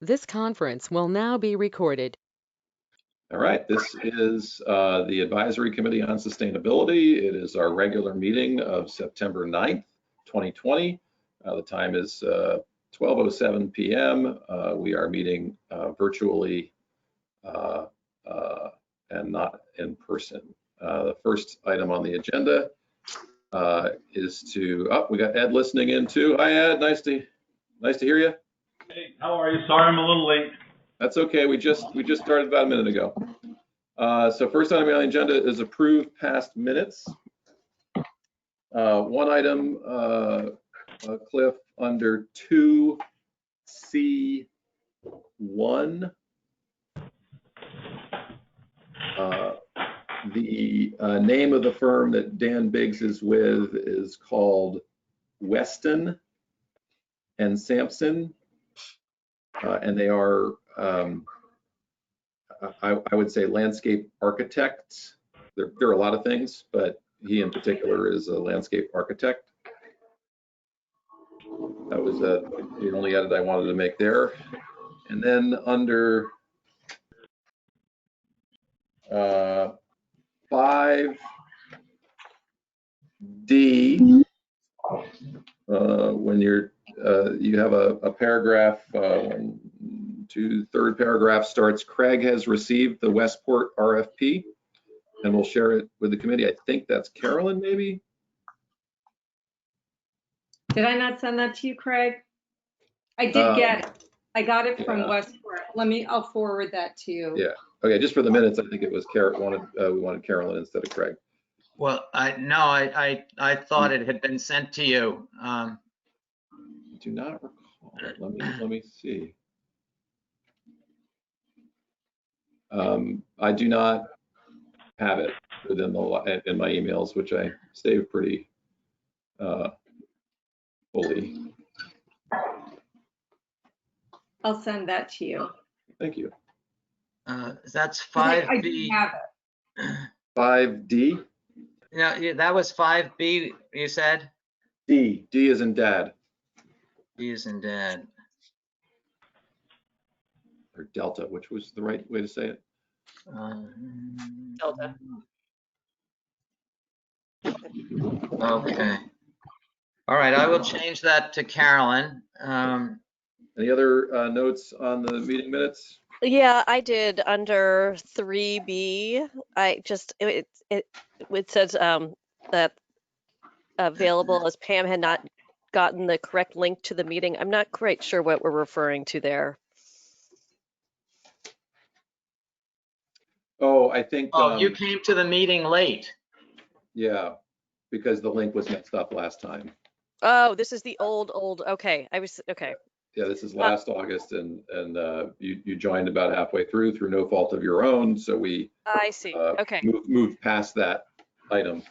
This conference will now be recorded. All right, this is the Advisory Committee on Sustainability. It is our regular meeting of September 9th, 2020. The time is 12:07 p.m. We are meeting virtually and not in person. The first item on the agenda is to, we got Ed listening in too. Hi Ed, nice to hear you. Hey, how are you? Sorry I'm a little late. That's okay, we just started about a minute ago. So first item on the agenda is approved past minutes. One item, Cliff, under 2C1. The name of the firm that Dan Biggs is with is called Weston and Sampson, and they are, I would say, landscape architects. There are a lot of things, but he in particular is a landscape architect. That was the only edit I wanted to make there. And then under 5D, when you have a paragraph, third paragraph starts, Craig has received the Westport RFP and we'll share it with the committee. I think that's Carolyn, maybe? Did I not send that to you, Craig? I did get it. I got it from Westport. I'll forward that to you. Yeah. Okay. Just for the minutes, I think it was we wanted Carolyn instead of Craig. Well, I thought it had been sent to you. I do not recall. Let me see. I do not have it in my emails, which I save pretty fully. I'll send that to you. Thank you. That's 5B. I do have it. 5D? Yeah, that was 5B, you said? D is in dad. D is in dad. Or delta, which was the right way to say it? Delta. Okay. All right, I will change that to Carolyn. Any other notes on the meeting minutes? Yeah, I did under 3B. It says that available as Pam had not gotten the correct link to the meeting. I'm not quite sure what we're referring to there. Oh, I think. Oh, you came to the meeting late. Yeah, because the link was messed up last time. Oh, this is the old. Okay, okay. Yeah, this is last August, and you joined about halfway through no fault of your own, so we. I see. Okay. Moved past that item.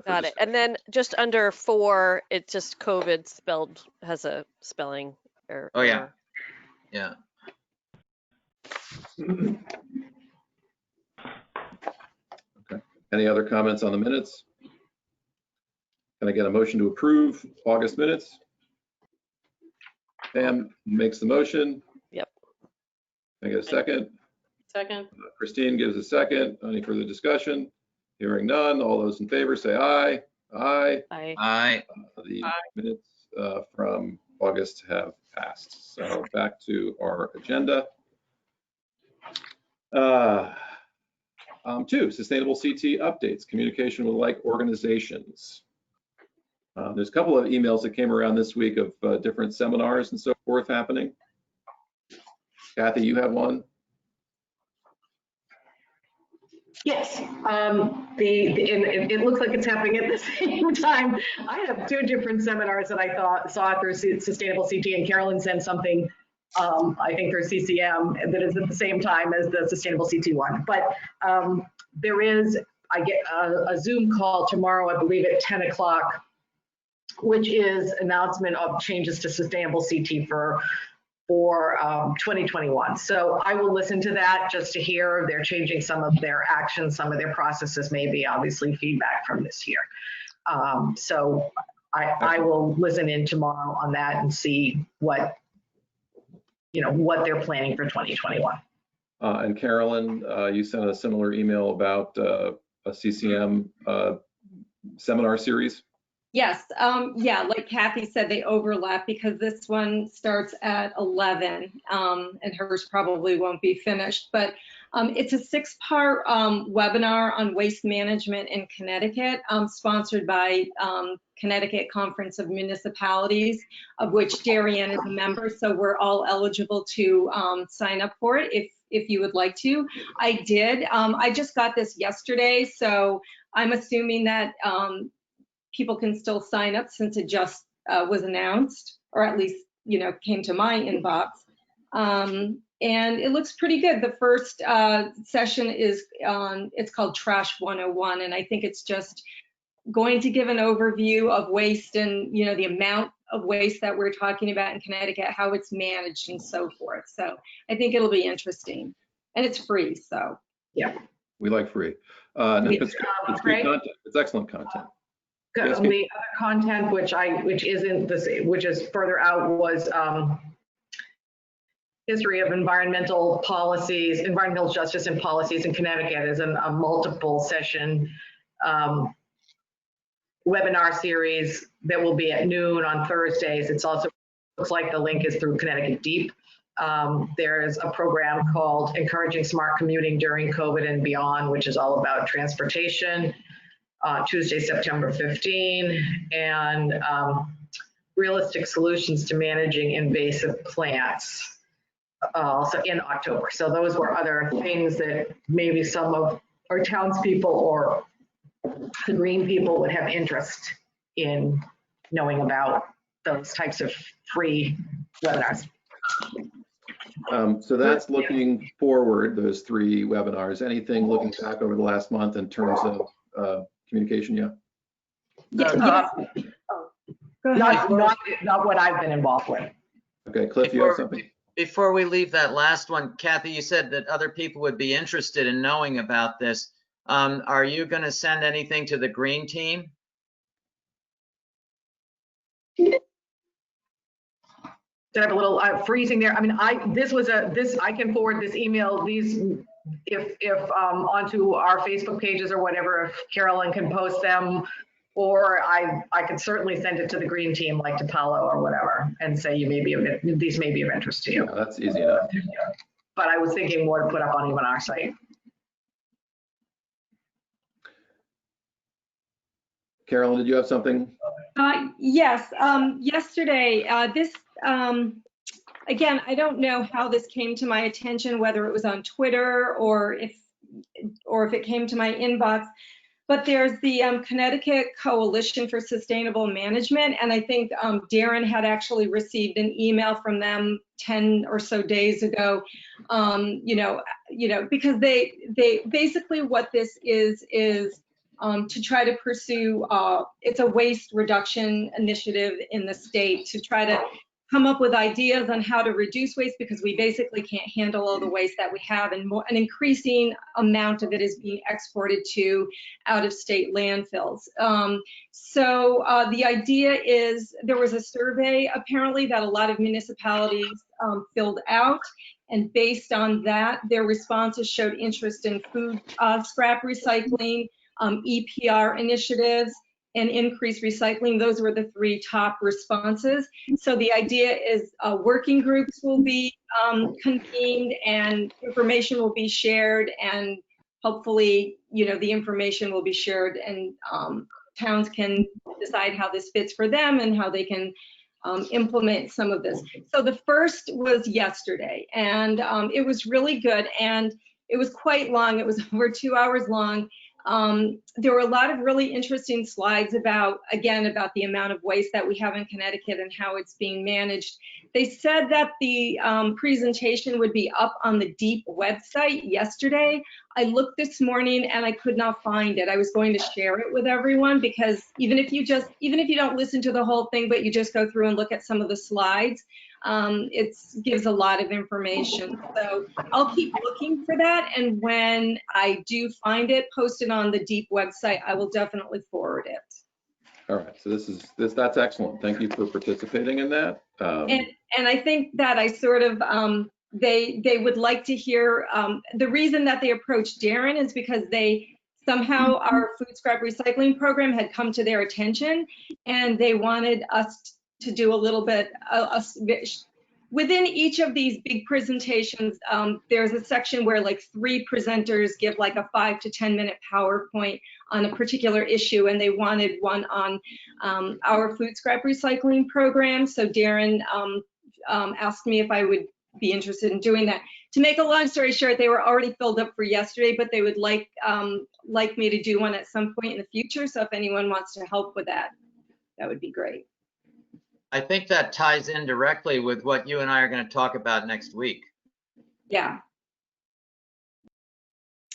Got it. And then just under 4, it just COVID has a spelling error. Oh yeah. Yeah. Okay. Any other comments on the minutes? Can I get a motion to approve August minutes? Pam makes the motion. Yep. Can I get a second? Second. Christine gives a second. Any further discussion? Hearing none. All those in favor say aye. Aye. Aye. Aye. The minutes from August have passed. So back to our agenda. 2, Sustainable CT updates, communication with like organizations. There's a couple of emails that came around this week of different seminars and so forth happening. Kathy, you have one? Yes, it looks like it's happening at the same time. I have 2 different seminars that I saw through Sustainable CT, and Carolyn sent something, I think through CCM, that is at the same time as the Sustainable CT one. But I get a Zoom call tomorrow, I believe at 10 o'clock, which is announcement of changes to Sustainable CT for 2021. So I will listen to that just to hear they're changing some of their actions, some of their processes, maybe obviously feedback from this year. So I will listen in tomorrow on that and see what what they're planning for 2021. And Carolyn, you sent a similar email about a CCM seminar series. Yes, yeah, like Kathy said, they overlap because this one starts at 11, and hers probably won't be finished, but it's a 6-part webinar on waste management in Connecticut, sponsored by Connecticut Conference of Municipalities, of which Darien is a member, so we're all eligible to sign up for it if you would like to. I did. I just got this yesterday, so I'm assuming that people can still sign up since it just was announced, or at least, came to my inbox. And it looks pretty good. The first session is it's called Trash 101, and I think it's just going to give an overview of waste and, the amount of waste that we're talking about in Connecticut, how it's managed and so forth. So I think it'll be interesting, and it's free, so. Yeah. We like free. No, it's great content. It's excellent content. Good. Yes, The other content, which is further out, was history of environmental policies, environmental justice and policies in Connecticut, is a multiple session webinar series that will be at noon on Thursdays. It's also, looks like the link is through Connecticut Deep. There's a program called Encouraging Smart Commuting During COVID and Beyond, which is all about transportation. Tuesday, September 15, and realistic solutions to managing invasive plants, also in October. So those were other things that maybe some of our townspeople or the green people would have interest in knowing about, those types of free webinars. So that's looking forward, those 3 webinars. Anything looking back over the last month in terms of communication? Go ahead. Not what I've been involved with. Okay, Cliff, you have something? Before we leave that last one, Kathy, you said that other people would be interested in knowing about this. Are you going to send anything to the green team? Did I have a little freezing there? I mean, I can forward this email, if onto our Facebook pages or whatever, if Carolyn can post them, or I could certainly send it to the green team, like to Paolo or whatever, and say these may be of interest to you. Yeah, that's easy enough. But I was thinking more to put up on even our site. Carolyn, did you have something? Yes, yesterday, again, I don't know how this came to my attention, whether it was on Twitter or if it came to my inbox, but there's the Connecticut Coalition for Sustainable Management, and I think Darren had actually received an email from them 10 or so days ago, because they basically, what this is to try to pursue, it's a waste reduction initiative in the state to try to come up with ideas on how to reduce waste, because we basically can't handle all the waste that we have, and an increasing amount of it is being exported to out-of-state landfills. So the idea is, there was a survey apparently that a lot of municipalities filled out, and based on that, their responses showed interest in food scrap recycling, EPR initiatives, and increased recycling. Those were the 3 top responses. So the idea is working groups will be convened, and information will be shared, and hopefully, the information will be shared, and towns can decide how this fits for them and how they can implement some of this. So the first was yesterday, and it was really good, and it was quite long. It was over 2 hours long. There were a lot of really interesting slides about the amount of waste that we have in Connecticut and how it's being managed. They said that the presentation would be up on the DEEP website yesterday. I looked this morning and I could not find it. I was going to share it with everyone, because even if you don't listen to the whole thing, but you just go through and look at some of the slides, it gives a lot of information. So I'll keep looking for that, and when I do find it posted on the DEEP website, I will definitely forward it. All right, so that's excellent. Thank you for participating in that. And I think that I sort of, they would like to hear, the reason that they approached Darren is because somehow our food scrap recycling program had come to their attention, and they wanted us to do a little bit, within each of these big presentations, there's a section where like 3 presenters give like a 5 to 10 minute PowerPoint on a particular issue, and they wanted one on our food scrap recycling program. So Darren asked me if I would be interested in doing that. To make a long story short, they were already filled up for yesterday, but they would like me to do one at some point in the future. So if anyone wants to help with that, that would be great. I think that ties in directly with what you and I are going to talk about next week. Yeah.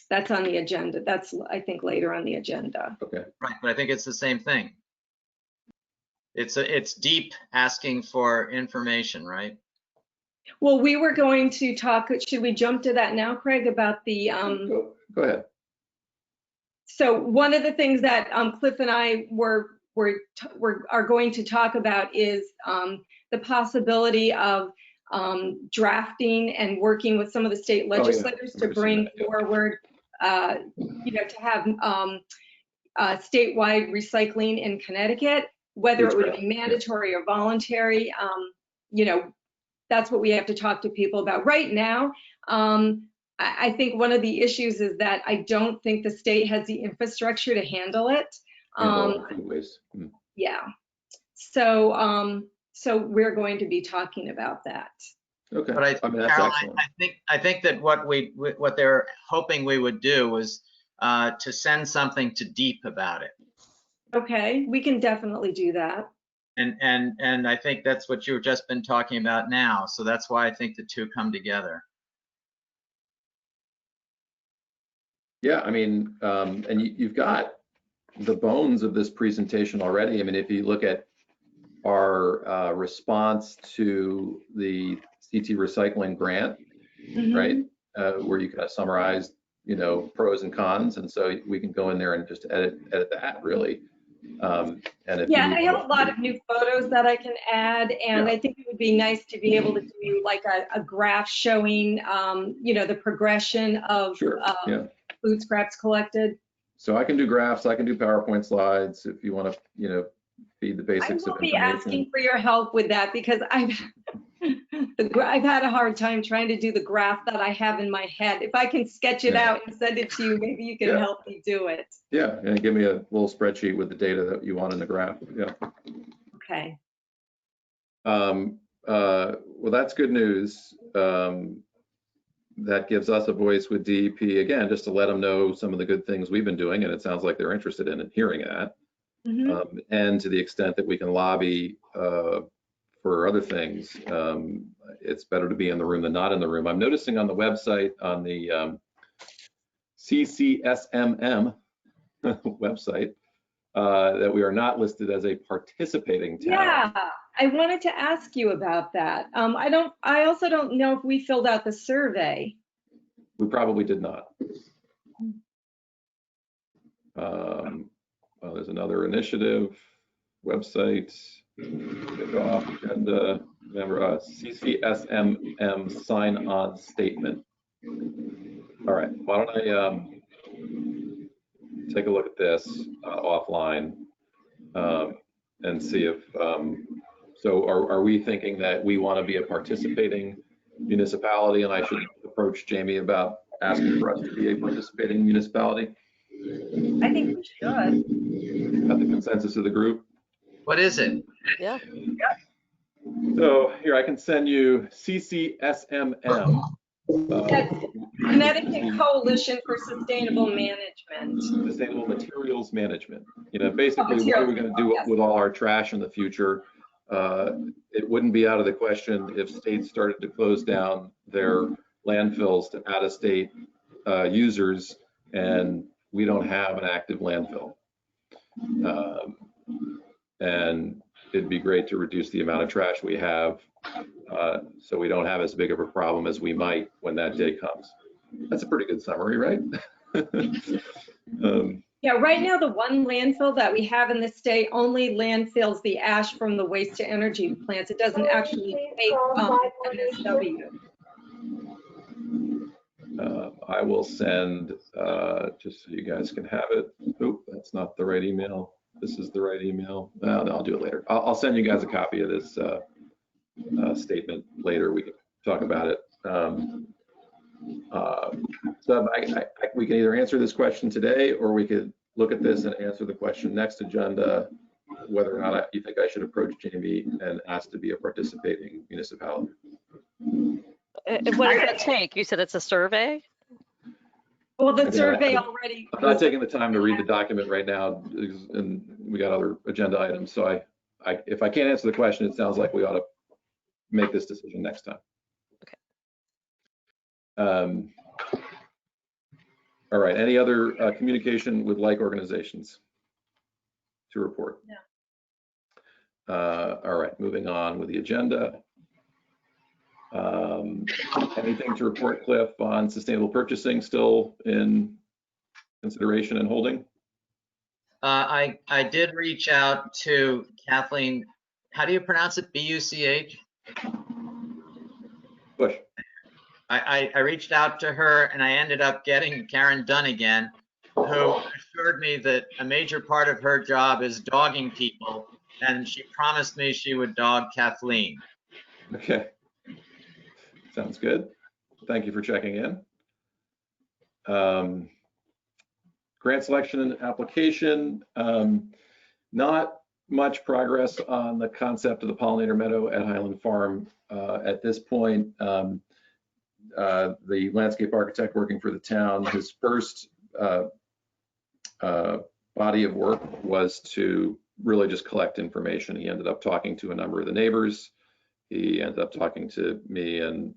That's on the agenda. That's, I think, later on the agenda. Okay. Right, but I think it's the same thing. It's deep asking for information, right? Well, we were going to talk, should we jump to that now, Craig, about the, Go ahead. so one of the things that Cliff and I are going to talk about is the possibility of drafting and working with some of the state legislators to bring forward, to have statewide recycling in Connecticut, whether it would be mandatory or voluntary. That's what we have to talk to people about. Right now, I think one of the issues is that I don't think the state has the infrastructure to handle it. Yeah. So we're going to be talking about that. Okay. But I think that what they're hoping we would do was to send something to DEEP about it. Okay, we can definitely do that. And I think that's what you've just been talking about now. So that's why I think the two come together. Yeah, I mean, and you've got the bones of this presentation already. I mean, if you look at our response to the CT recycling grant, right, where you kind of summarized, pros and cons, and so we can go in there and just edit that really. And if I have a lot of new photos that I can add, and I think it would be nice to be able to do like a graph showing, the progression of food scraps collected. So I can do graphs, I can do PowerPoint slides if you want to, feed the basics of information. I will be asking for your help with that because I've had a hard time trying to do the graph that I have in my head. If I can sketch it out and send it to you, maybe you can help me do it. Yeah, and give me a little spreadsheet with the data that you want in the graph. Yeah. Okay. Well, that's good news. That gives us a voice with DEP, again, just to let them know some of the good things we've been doing, and it sounds like they're interested in hearing that. And to the extent that we can lobby for other things, it's better to be in the room than not in the room. I'm noticing on the website, on the CCSMM website, that we are not listed as a participating town. Yeah, I wanted to ask you about that. I also don't know if we filled out the survey. We probably did not. Well, there's another initiative website, kickoff agenda, remember CCSMM sign on statement. All right, why don't I take a look at this offline and see if, so are we thinking that we want to be a participating municipality and I should approach Jamie about asking for us to be a participating municipality? I think we should. Got the consensus of the group? What is it? Yeah. So here, I can send you CCSMM. That's Connecticut Coalition for Sustainable Management. Sustainable Materials Management. Basically, what are we going to do with all our trash in the future? It wouldn't be out of the question if states started to close down their landfills to out-of-state users, and we don't have an active landfill. And it'd be great to reduce the amount of trash we have so we don't have as big of a problem as we might when that day comes. That's a pretty good summary, right? Yeah, right now, the one landfill that we have in the state only landfills the ash from the waste to energy plants. It doesn't actually take MSW. I will send, just so you guys can have it. Oop, that's not the right email. This is the right email. No, I'll do it later. I'll send you guys a copy of this statement later. We can talk about it. So we can either answer this question today, or we could look at this and answer the question next agenda, whether or not you think I should approach Jamie and ask to be a participating municipality. What does that take? You said it's a survey? Well, the survey already. I'm not taking the time to read the document right now, and we got other agenda items. So if I can't answer the question, it sounds like we ought to make this decision next time. Okay. All right. Any other communication with like organizations to report? No. All right. Moving on with the agenda. Anything to report, Cliff, on sustainable purchasing still in consideration and holding? I did reach out to Kathleen. How do you pronounce it? B-U-C-H? Bush. I reached out to her and I ended up getting Karen Dunnigan, who assured me that a major part of her job is dogging people, and she promised me she would dog Kathleen. Okay. Sounds good. Thank you for checking in. Grant selection and application. Not much progress on the concept of the pollinator meadow at Highland Farm at this point. The landscape architect working for the town, his first body of work was to really just collect information. He ended up talking to a number of the neighbors. He ended up talking to me and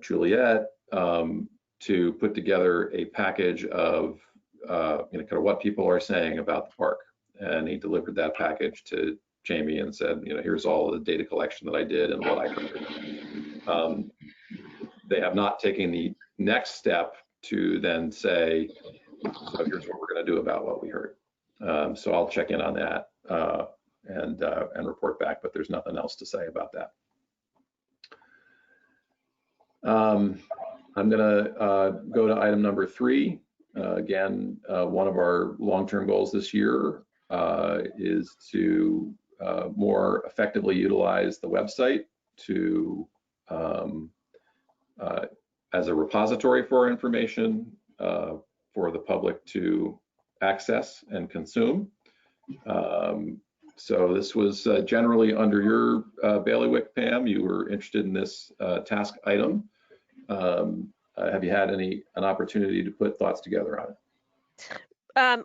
Juliet to put together a package of kind of what people are saying about the park. And he delivered that package to Jamie and said, here's all the data collection that I did and what I heard. They have not taken the next step to then say, so here's what we're going to do about what we heard. So I'll check in on that and report back, but there's nothing else to say about that. I'm going to go to item number 3. Again, one of our long-term goals this year is to more effectively utilize the website to as a repository for our information for the public to access and consume. So this was generally under your bailiwick, Pam. You were interested in this task item. Have you had an opportunity to put thoughts together on it?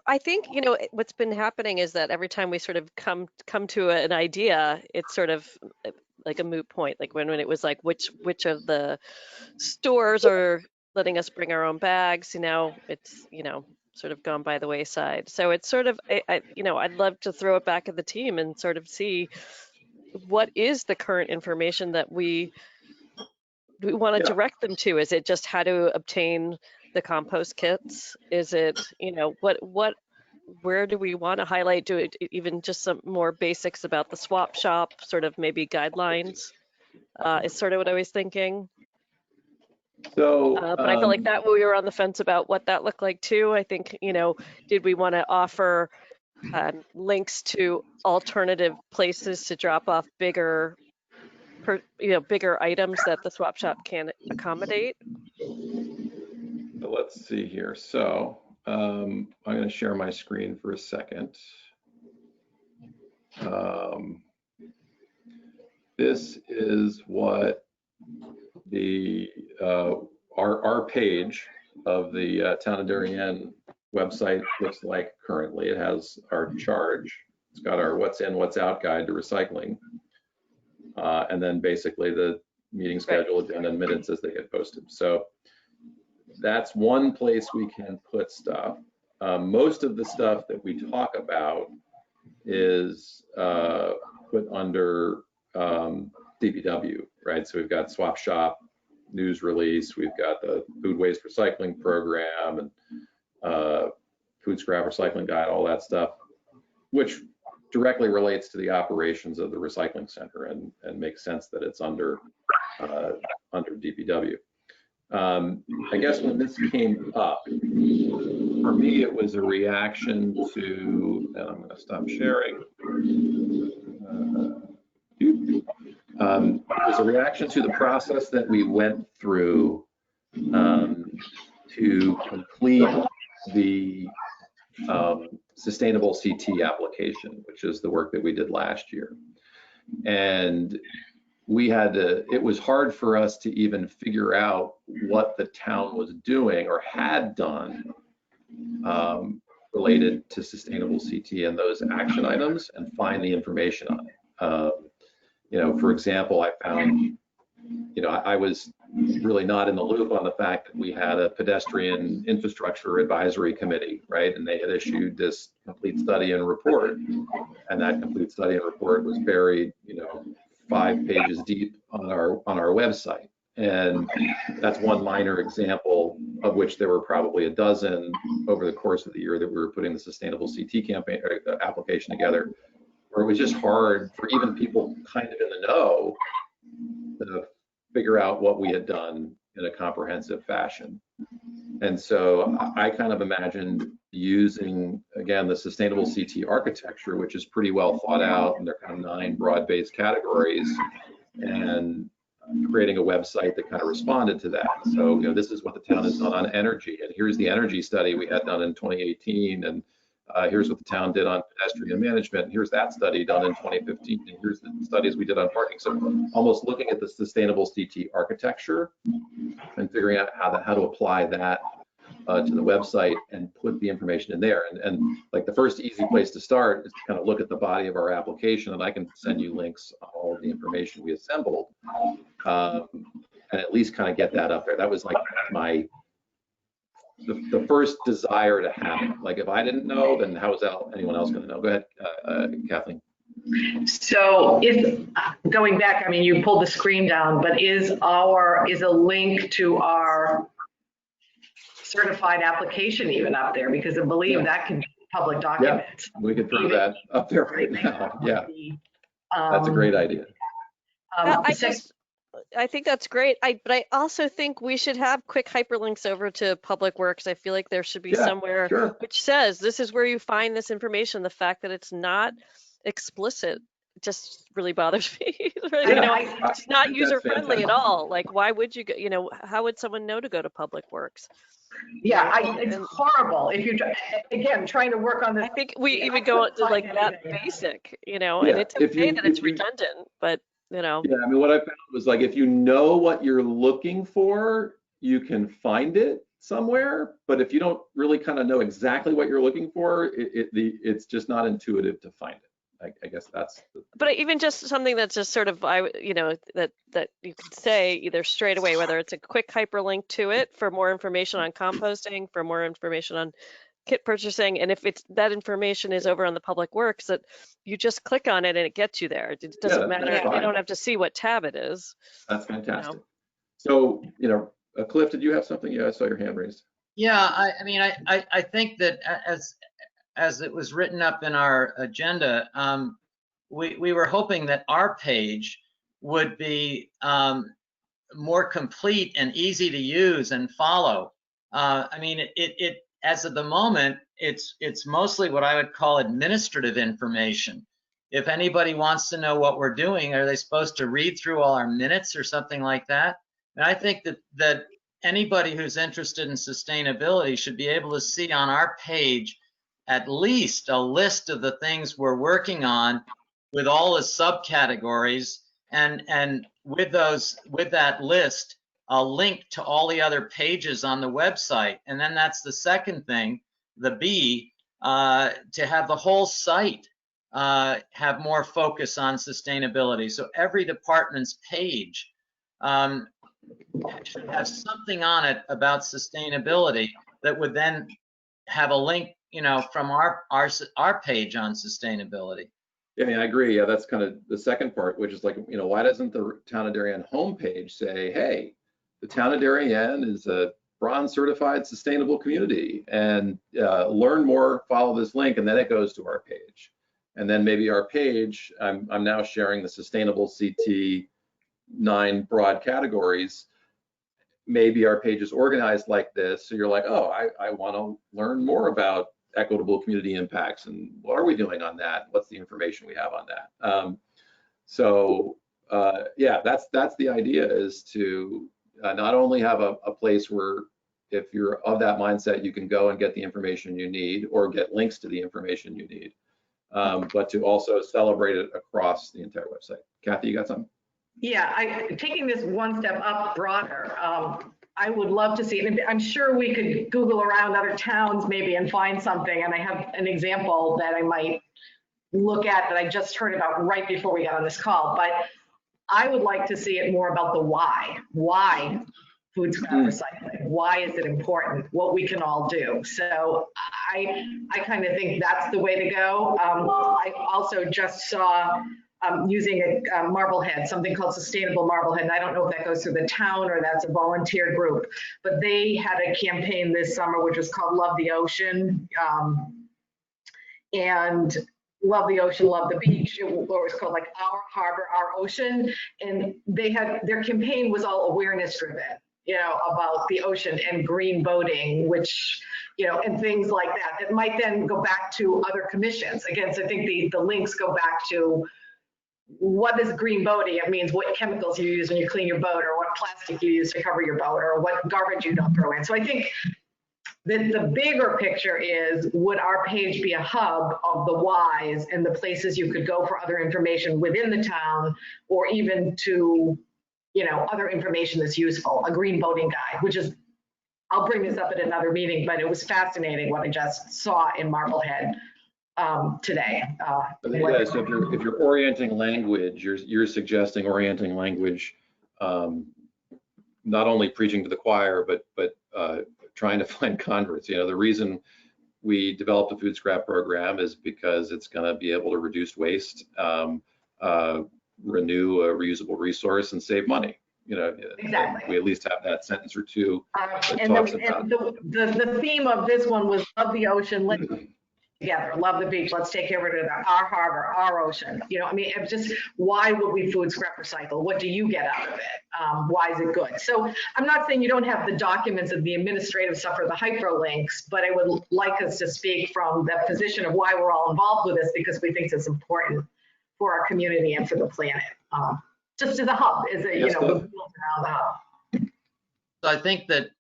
I think, what's been happening is that every time we sort of come to an idea, it's sort of like a moot point. Like when it was like, which of the stores are letting us bring our own bags, it's, sort of gone by the wayside. So it's sort of, I'd love to throw it back at the team and sort of see what is the current information that we want to direct them to. Is it just how to obtain the compost kits? Is it, where do we want to highlight? Do it even just some more basics about the swap shop, sort of maybe guidelines, is sort of what I was thinking. So, but I feel like that we were on the fence about what that looked like too. I think, did we want to offer links to alternative places to drop off bigger items that the swap shop can accommodate? So let's see here. So I'm going to share my screen for a second. This is what the our page of the Town of Darien website looks like currently. It has our charge. It's got our what's in, what's out guide to recycling. And then basically the meeting schedule, agenda, and minutes as they get posted. So that's one place we can put stuff. Most of the stuff that we talk about is put under DPW, right? So we've got swap shop, news release, we've got the food waste recycling program, and food scrap recycling guide, all that stuff, which directly relates to the operations of the recycling center and makes sense that it's under DPW. I guess when this came up, for me, it was a reaction to, and I'm going to stop sharing. It was a reaction to the process that we went through to complete the Sustainable CT application, which is the work that we did last year. And we had to, it was hard for us to even figure out what the town was doing or had done related to Sustainable CT and those action items and find the information on it. You know, for example, I found, you know, I was really not in the loop on the fact that we had a pedestrian infrastructure advisory committee, right? And they had issued this complete study and report, and that complete study and report was buried, you know, 5 pages deep on our website. And that's one minor example of which there were probably a dozen over the course of the year that we were putting the Sustainable CT campaign application together, where it was just hard for even people kind of in the know to figure out what we had done in a comprehensive fashion. And so I kind of imagined using, again, the Sustainable CT architecture, which is pretty well thought out, and there are kind of 9 broad-based categories, and creating a website that kind of responded to that. So, you know, this is what the town has done on energy, and here's the energy study we had done in 2018, and here's what the town did on pedestrian management, and here's that study done in 2015, and here's the studies we did on parking. So almost looking at the Sustainable CT architecture and figuring out how to apply that to the website and put the information in there. And like the first easy place to start is to kind of look at the body of our application, and I can send you links on all of the information we assembled, and at least kind of get that up there. That was like the first desire to have it. Like if I didn't know, then how is anyone else going to know? Go ahead, Kathleen. So if going back, I mean, you pulled the screen down, but is a link to our certified application even up there? Because I believe that can be a public document. Yeah, we could throw that up there right now. Yeah, that's a great idea. I think that's great. But I also think we should have quick hyperlinks over to Public Works. I feel like there should be somewhere which says this is where you find this information. The fact that it's not explicit just really bothers me. Right? You know, it's not user friendly at all. Like, why would you go? You know, how would someone know to go to Public Works? Yeah, it's horrible. If you're again trying to work on this, I think we even go to like that basic. You know, and it's okay that it's redundant, but. You know. Yeah, I mean, what I found was like, if you know what you're looking for, you can find it somewhere. But if you don't really kind of know exactly what you're looking for, it's just not intuitive to find it. I guess that's. But even just something that's just sort of, you know, that you could say either straight away, whether it's a quick hyperlink to it for more information on composting, for more information on kit purchasing, and if that information is over on the Public Works, that you just click on it and it gets you there. It doesn't matter. You don't have to see what tab it is. That's fantastic. You know? So, you know, Cliff, did you have something? Yeah, I saw your hand raised. Yeah, I mean, I think that as it was written up in our agenda, we were hoping that our page would be more complete and easy to use and follow. I mean, it as of the moment, it's mostly what I would call administrative information. If anybody wants to know what we're doing, are they supposed to read through all our minutes or something like that? And I think that anybody who's interested in sustainability should be able to see on our page at least a list of the things we're working on with all the subcategories, and with that list, a link to all the other pages on the website. And then that's the second thing, the B, to have the whole site have more focus on sustainability. So every department's page should have something on it about sustainability that would then have a link, you know, from our page on sustainability. Yeah, I agree. Yeah, that's kind of the second part, which is like, you know, why doesn't the Town of Darien homepage say, hey, the Town of Darien is a bronze certified sustainable community, and learn more, follow this link, and then it goes to our page. And then maybe our page, I'm now sharing the sustainable CT 9 broad categories. Maybe our page is organized like this, so you're like, oh, I want to learn more about equitable community impacts, and what are we doing on that? What's the information we have on that? Yeah, that's the idea, is to not only have a place where, if you're of that mindset, you can go and get the information you need or get links to the information you need, but to also celebrate it across the entire website. Kathy, you got something? Yeah, taking this one step up broader, I would love to see, and I'm sure we could Google around other towns maybe and find something, and I have an example that I might look at that I just heard about right before we got on this call, but I would like to see it more about the why. Why food scrap recycling? Why is it important? What we can all do. So I kind of think that's the way to go. I also just saw using a Marblehead, something called Sustainable Marblehead. And I don't know if that goes through the town or that's a volunteer group, but they had a campaign this summer which was called Love the Ocean. And Love the Ocean, Love the Beach. It was called like Our Harbor, Our Ocean. And they had, their campaign was all awareness driven, you know, about the ocean and green boating, which, you know, and things like that, that might then go back to other commissions. Again, so I think the links go back to what is green boating. It means what chemicals you use when you clean your boat, or what plastic you use to cover your boat, or what garbage you don't throw in. So I think the bigger picture is, would our page be a hub of the whys and the places you could go for other information within the town, or even to, you know, other information that's useful, a green boating guide, which is, I'll bring this up at another meeting, but it was fascinating what I just saw in Marblehead today. Yeah, so if you're orienting language, you're suggesting orienting language, not only preaching to the choir, but trying to find converts. You know, the reason we developed a food scrap program is because it's going to be able to reduce waste, renew a reusable resource, and save money. You know, exactly. We at least have that sentence or two that and talks about the theme of this one was love the ocean, let's together, love the beach, let's take care of it, our harbor, our ocean. You know, I mean, it's just, why would we food scrap recycle? What do you get out of it? Why is it good? So I'm not saying you don't have the documents of the administrative stuff or the hyperlinks, but I would like us to speak from the position of why we're all involved with this, because we think it's important for our community and for the planet. Just as a hub, as a, you know, around the hub. So I think that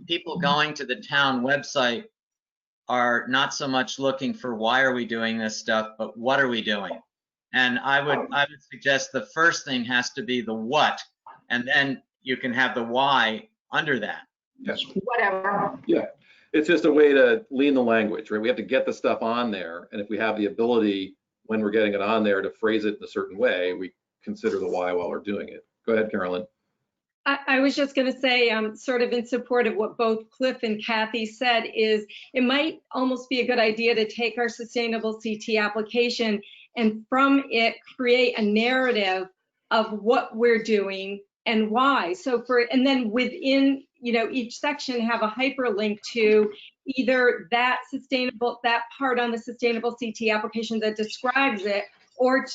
people going to the town website are not so much looking for why are we doing this stuff, but what are we doing? And I would suggest the first thing has to be the what, and then you can have the why under that. Yes. Whatever. Yeah, it's just a way to lean the language, right? We have to get the stuff on there, and if we have the ability when we're getting it on there to phrase it in a certain way, we consider the why while we're doing it. Go ahead, Carolyn. I was just going to say, sort of in support of what both Cliff and Kathy said, is it might almost be a good idea to take our Sustainable CT application and from it create a narrative of what we're doing and why. So and then within, you know, each section have a hyperlink to either that part on the Sustainable CT application that describes it, or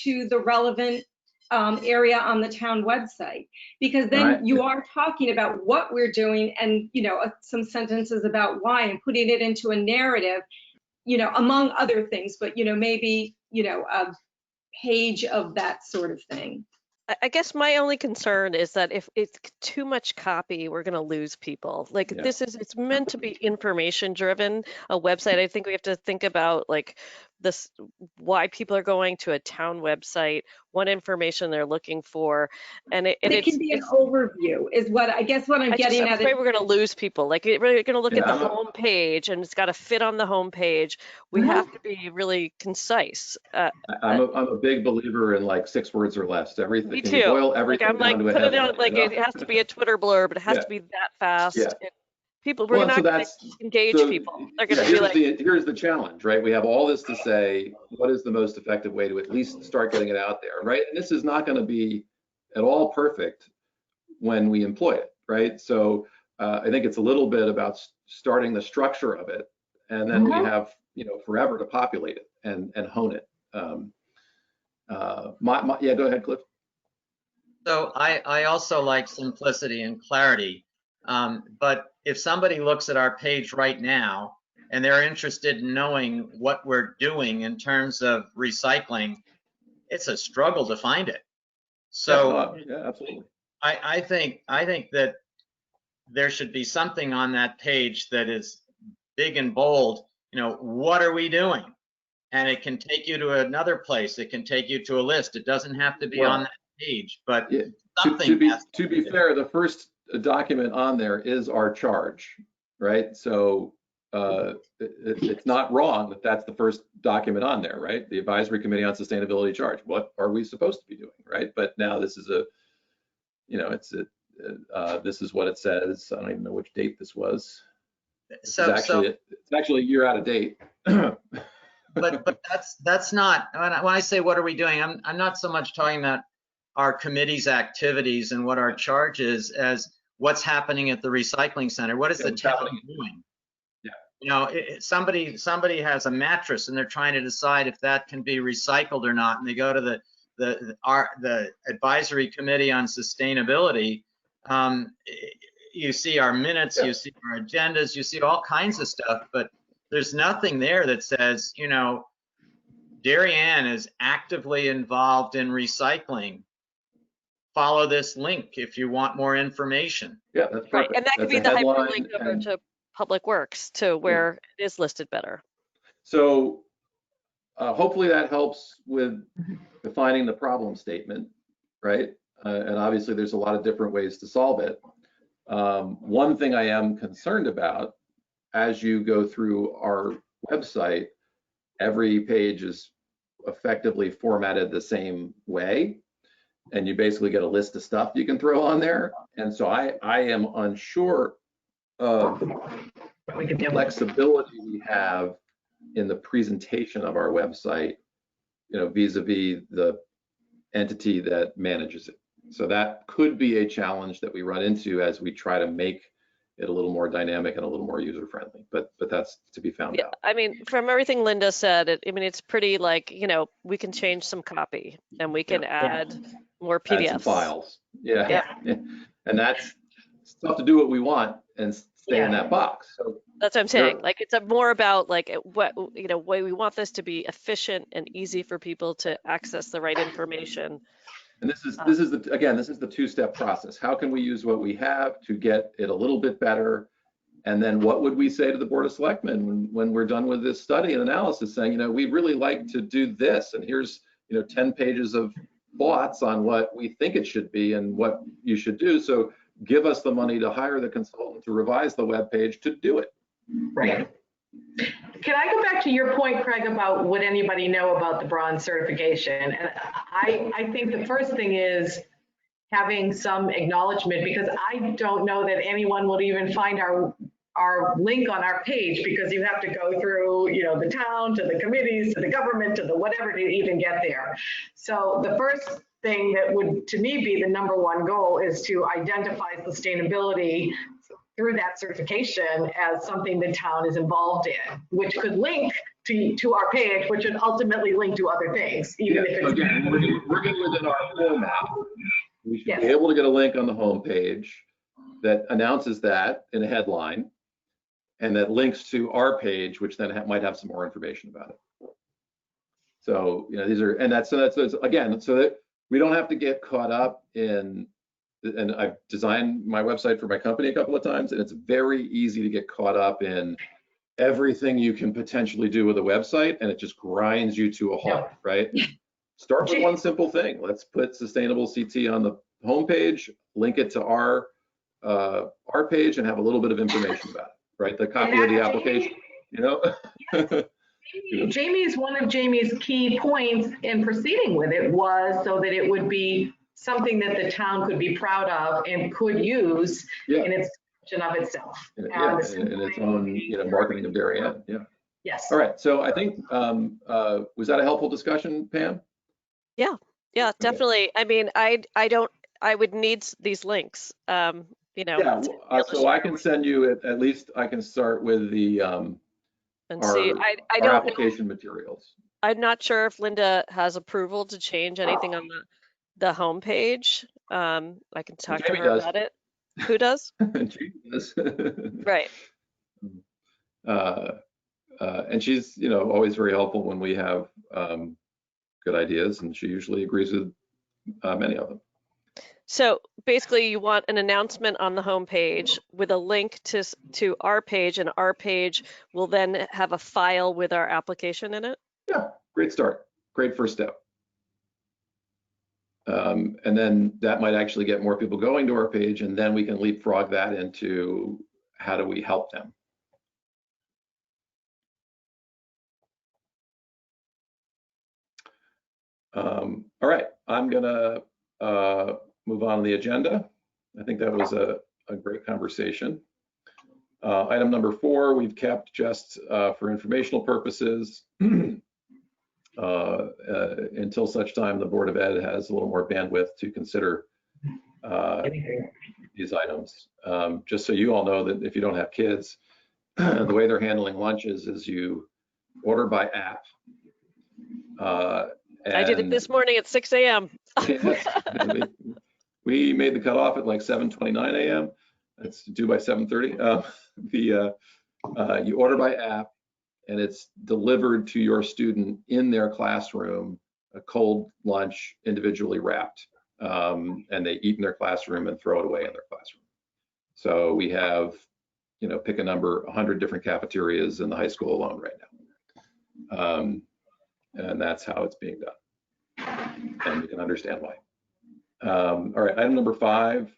to the relevant area on the town website, because then you are talking about what we're doing and, you know, some sentences about why, and putting it into a narrative, you know, among other things, but, you know, maybe, you know, a page of that sort of thing. I guess my only concern is that if it's too much copy, we're going to lose people. Like it's meant to be information driven, a website. I think we have to think about like this, why people are going to a town website, what information they're looking for. And it can be an overview is what I guess what I'm getting at. I'm afraid we're going to lose people. Like we're going to look at the home page and it's got to fit on the home page. We have to be really concise. I'm a big believer in like 6 words or less. Everything. Me too. Boil everything I'm like, down to put a it out, like, you know? It has to be a Twitter blurb, but it has to be that fast. Yeah. People, we're not going to engage people. They're going to be like, here's the challenge, right? We have all this to say, what is the most effective way to at least start getting it out there, right? And this is not going to be at all perfect when we employ it, right? So I think it's a little bit about starting the structure of it, and then we Mhm. have, forever to populate it and hone it. Yeah, go ahead, Cliff. So I also like simplicity and clarity. But if somebody looks at our page right now and they're interested in knowing what we're doing in terms of recycling, it's a struggle to find it. So Yeah, absolutely. I think that there should be something on that page that is big and bold. What are we doing? And it can take you to another place. It can take you to a list. It doesn't have to be on that page, but Yeah, something to be fair, the first document on there is our charge, right? So it's not wrong that that's the first document on there, right? The Advisory Committee on Sustainability charge. What are we supposed to be doing, right? But now this is this is what it says. I don't even know which date this was. It's actually a year out of date. but that's not, when I say what are we doing, I'm not so much talking about our committee's activities and what our charge is as what's happening at the recycling center. What is the town doing? Yeah. Somebody has a mattress and they're trying to decide if that can be recycled or not, and they go to the Advisory Committee on Sustainability. You see our minutes, you see our agendas, you see all kinds of stuff, but there's nothing there that says, Darien is actively involved in recycling. Follow this link if you want more information. Yeah, that's perfect. Right, and that could be the hyperlink over to Public Works to where it is listed better. So hopefully that helps with defining the problem statement, right? And obviously there's a lot of different ways to solve it. One thing I am concerned about, as you go through our website, every page is effectively formatted the same way, and you basically get a list of stuff you can throw on there. And so I am unsure of the flexibility we have in the presentation of our website, vis-a-vis the entity that manages it. So that could be a challenge that we run into as we try to make it a little more dynamic and a little more user-friendly, but that's to be found out. I mean, from everything Linda said, it's pretty we can change some copy and we can add more PDFs. Add some files. Yeah. And that's tough to do what we want and stay in that box. So that's what I'm saying. It's more about what we want this to be efficient and easy for people to access the right information. And this is the two-step process. How can we use what we have to get it a little bit better? And then what would we say to the Board of Selectmen when we're done with this study and analysis, saying, we'd really like to do this, and here's 10 pages of thoughts on what we think it should be and what you should do. So give us the money to hire the consultant to revise the web page to do it. Right. Can I go back to your point, Craig, about would anybody know about the bronze certification? And I think the first thing is having some acknowledgement, because I don't know that anyone will even find our link on our page, because you have to go through, the town, to the committees, to the government, to the whatever to even get there. So the first thing that would, to me, be the number one goal is to identify sustainability through that certification as something the town is involved in, which could link to our page, which would ultimately link to other things, even if it's again, working within our format. We should be able to get a link on the home page that announces that in a headline, and that links to our page, which then might have some more information about it. So these are, and that's again, so that we don't have to get caught up in. And I've designed my website for my company a couple of times, and it's very easy to get caught up in everything you can potentially do with a website, and it just grinds you to a halt, right? Start with one simple thing. Let's put Sustainable CT on the homepage, link it to our page, and have a little bit of information about it, right? The copy of the application, Jamie's, one of Jamie's key points in proceeding with it was so that it would be something that the town could be proud of and could use in its of itself. In its own marketing of Darien. Yeah. Yes. All right. So I think, was that a helpful discussion, Pam? Yeah, definitely. Okay. I would need these links. you know, Yeah, to be able to so I share can with- send you, at least I can start with the, and see. our I don't know. application materials. I'm not sure if Linda has approval to change anything on the homepage. I can talk to Jamie her does. about it. Who does? She does. Right. And she's, always very helpful when we have good ideas, and she usually agrees with many of them. So basically, you want an announcement on the homepage with a link to our page, and our page will then have a file with our application in it. Yeah, great start. Great first step. And then that might actually get more people going to our page, and then we can leapfrog that into how do we help them. All right, I'm gonna move on to the agenda. I think that was a great conversation. Item number 4, we've kept just for informational purposes until such time the Board of Ed has a little more bandwidth to consider these items. Just so you all know that if you don't have kids, the way they're handling lunches is you order by app. I did it this morning at 6 a.m. Yes, we made the cutoff at like 7:29 a.m. It's due by 7:30. You order by app, and it's delivered to your student in their classroom, a cold lunch, individually wrapped, and they eat in their classroom and throw it away in their classroom. So we have, pick a number, 100 different cafeterias in the high school alone right now. And that's how it's being done. And you can understand why. All right, item number 5,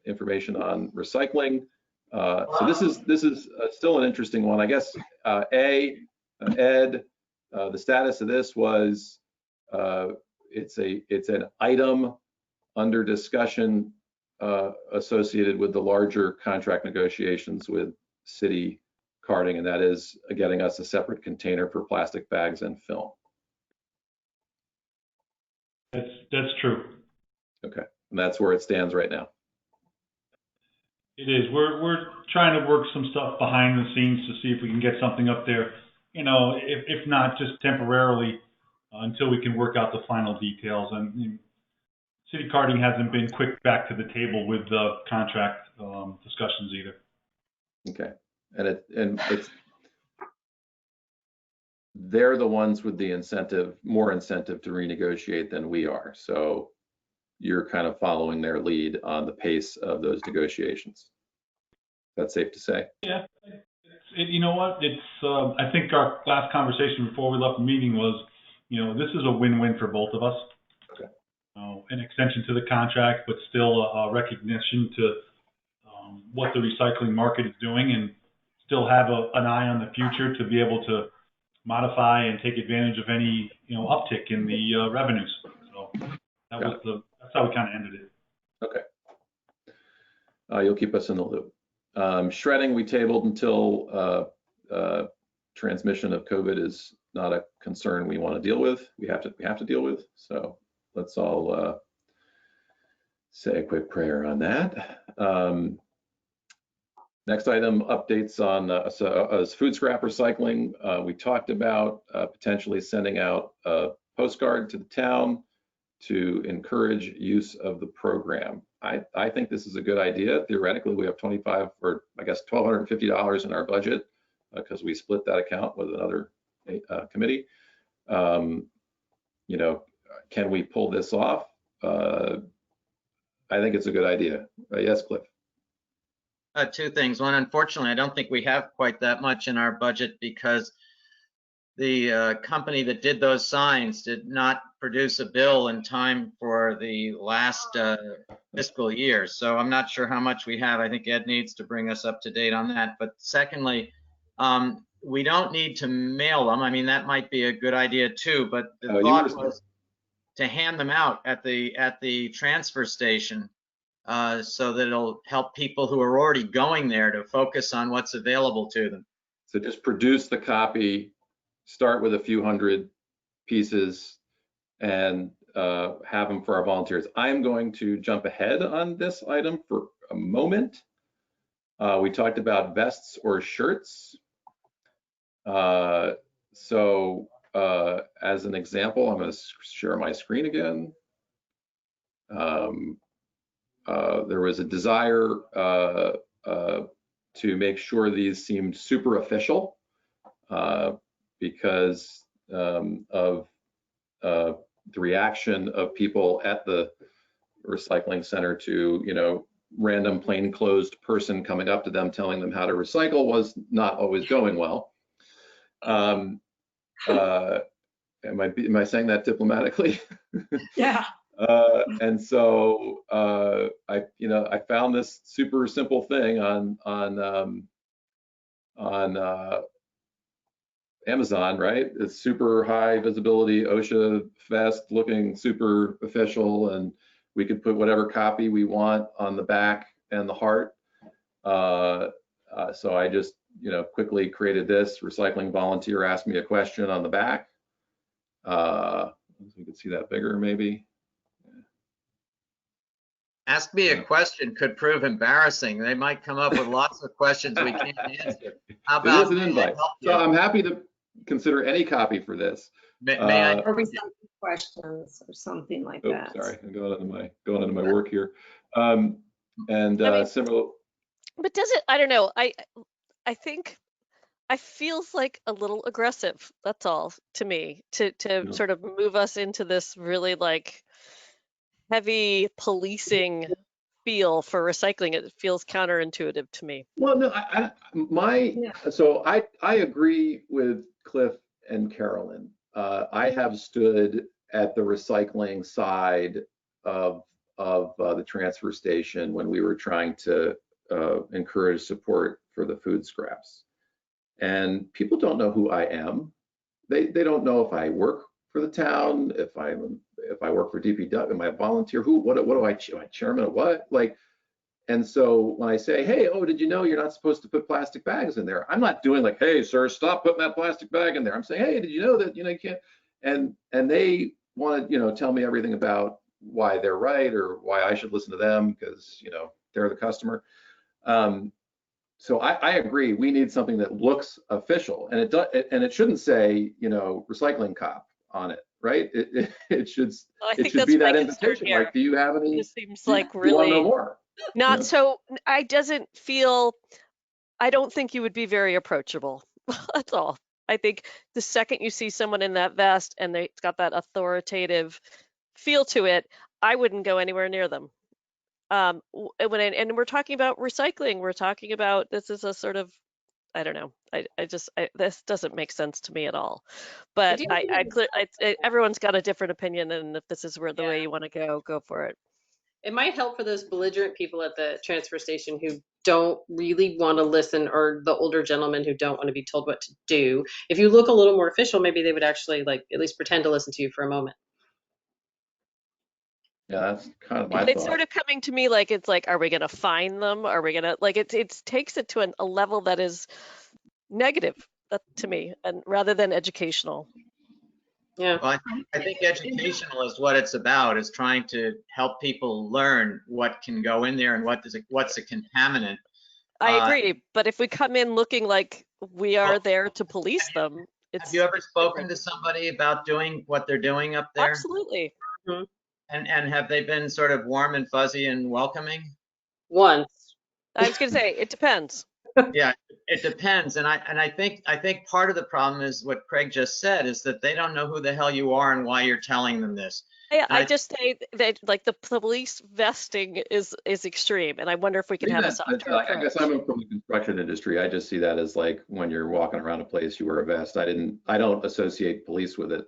information on recycling. So this is still an interesting one, I guess. Ed, the status of this was it's an item under discussion associated with the larger contract negotiations with city carding, and that is getting us a separate container for plastic bags and film. That's true. Okay, and that's where it stands right now. It is. We're trying to work some stuff behind the scenes to see if we can get something up there. If not, just temporarily until we can work out the final details. And city carding hasn't been quick back to the table with the contract discussions either. Okay, and it's they're the ones with the more incentive to renegotiate than we are. So you're kind of following their lead on the pace of those negotiations. That's safe to say? Yeah. You know what? I think our last conversation before we left the meeting was, this is a win-win for both of us. Okay. An extension to the contract, but still a recognition to what the recycling market is doing, and still have an eye on the future to be able to modify and take advantage of any uptick in the revenues. So that's how we kind of ended it. Okay. You'll keep us in the loop. Shredding we tabled until transmission of COVID is not a concern we want to deal with. We have to deal with. So let's all say a quick prayer on that. Next item, updates on food scrap recycling. We talked about potentially sending out a postcard to the town to encourage use of the program. I think this is a good idea. Theoretically, we have $1,250 in our budget because we split that account with another committee. Can we pull this off? I think it's a good idea. Yes, Cliff. 2 things. One, unfortunately, I don't think we have quite that much in our budget because the company that did those signs did not produce a bill in time for the last fiscal year. So I'm not sure how much we have. I think Ed needs to bring us up to date on that. But secondly, we don't need to mail them. I mean, that might be a good idea too, but the thought was to hand them out at the transfer station so that it'll help people who are already going there to focus on what's available to them. So just produce the copy, start with a few hundred pieces, and have them for our volunteers. I'm going to jump ahead on this item for a moment. We talked about vests or shirts. So as an example, I'm going to share my screen again. There was a desire to make sure these seemed super official because of the reaction of people at the recycling center to, you know, random plainclothes person coming up to them telling them how to recycle was not always going well. Am I saying that diplomatically? Yeah. And so I found this super simple thing on Amazon, right? It's super high visibility OSHA vest, looking super official, and we could put whatever copy we want on the back and the heart. So I just quickly created this. Recycling volunteer asked me a question on the back. We could see that bigger maybe. Ask me a question could prove embarrassing. They might come up with lots of questions we can't answer. How about it is an invite? So I'm happy to consider any copy for this. May I? Or recycling questions or something like that. Sorry, I'm going into my work here. Similar. But does it? I don't know. I think I feels like a little aggressive. That's all to me to sort of move us into this really like heavy policing feel for recycling. It feels counterintuitive to me. Well, no, so I agree with Cliff and Carolyn. I have stood at the recycling side of the transfer station when we were trying to encourage support for the food scraps. And people don't know who I am. They don't know if I work for the town, if I work for DPW, am I a volunteer? What do I chairman of what? Like, and so when I say, hey, oh, did you know you're not supposed to put plastic bags in there? I'm not doing like, hey, sir, stop putting that plastic bag in there. I'm saying, hey, did you know that you can't? And they want to tell me everything about why they're right or why I should listen to them because they're the customer. So I agree. We need something that looks official, and it shouldn't say recycling cop on it, right? It should be that invitation. Like, do you have any? This seems like really know more? Not so. I don't think you would be very approachable. That's all. I think the second you see someone in that vest and they've got that authoritative feel to it, I wouldn't go anywhere near them. And we're talking about recycling. We're talking about, this is a sort of, I don't know. This doesn't make sense to me at all. But everyone's got a different opinion, and if this is the way you want to go for it. It might help for those belligerent people at the transfer station who don't really want to listen, or the older gentlemen who don't want to be told what to do. If you look a little more official, maybe they would actually at least pretend to listen to you for a moment. Yeah, that's kind of my thought. It's sort of coming to me like, it's like, are we going to fine them? Are we going to, like, it takes it to a level that is negative to me, and rather than educational. Yeah. Well, I think educational is what it's about, is trying to help people learn what can go in there and what's a contaminant. I agree, but if we come in looking like we are there to police them, have you ever spoken to somebody about doing what they're doing up there? Absolutely. Mm-hmm. And have they been sort of warm and fuzzy and welcoming? Once. I was going to say, it depends. Yeah, it depends. And I think part of the problem is what Craig just said, is that they don't know who the hell you are and why you're telling them this. I just say that, like, the police vesting is extreme, and I wonder if we can have a softer approach. I guess I'm from the construction industry. I just see that as like when you're walking around a place, you wear a vest. I don't associate police with it.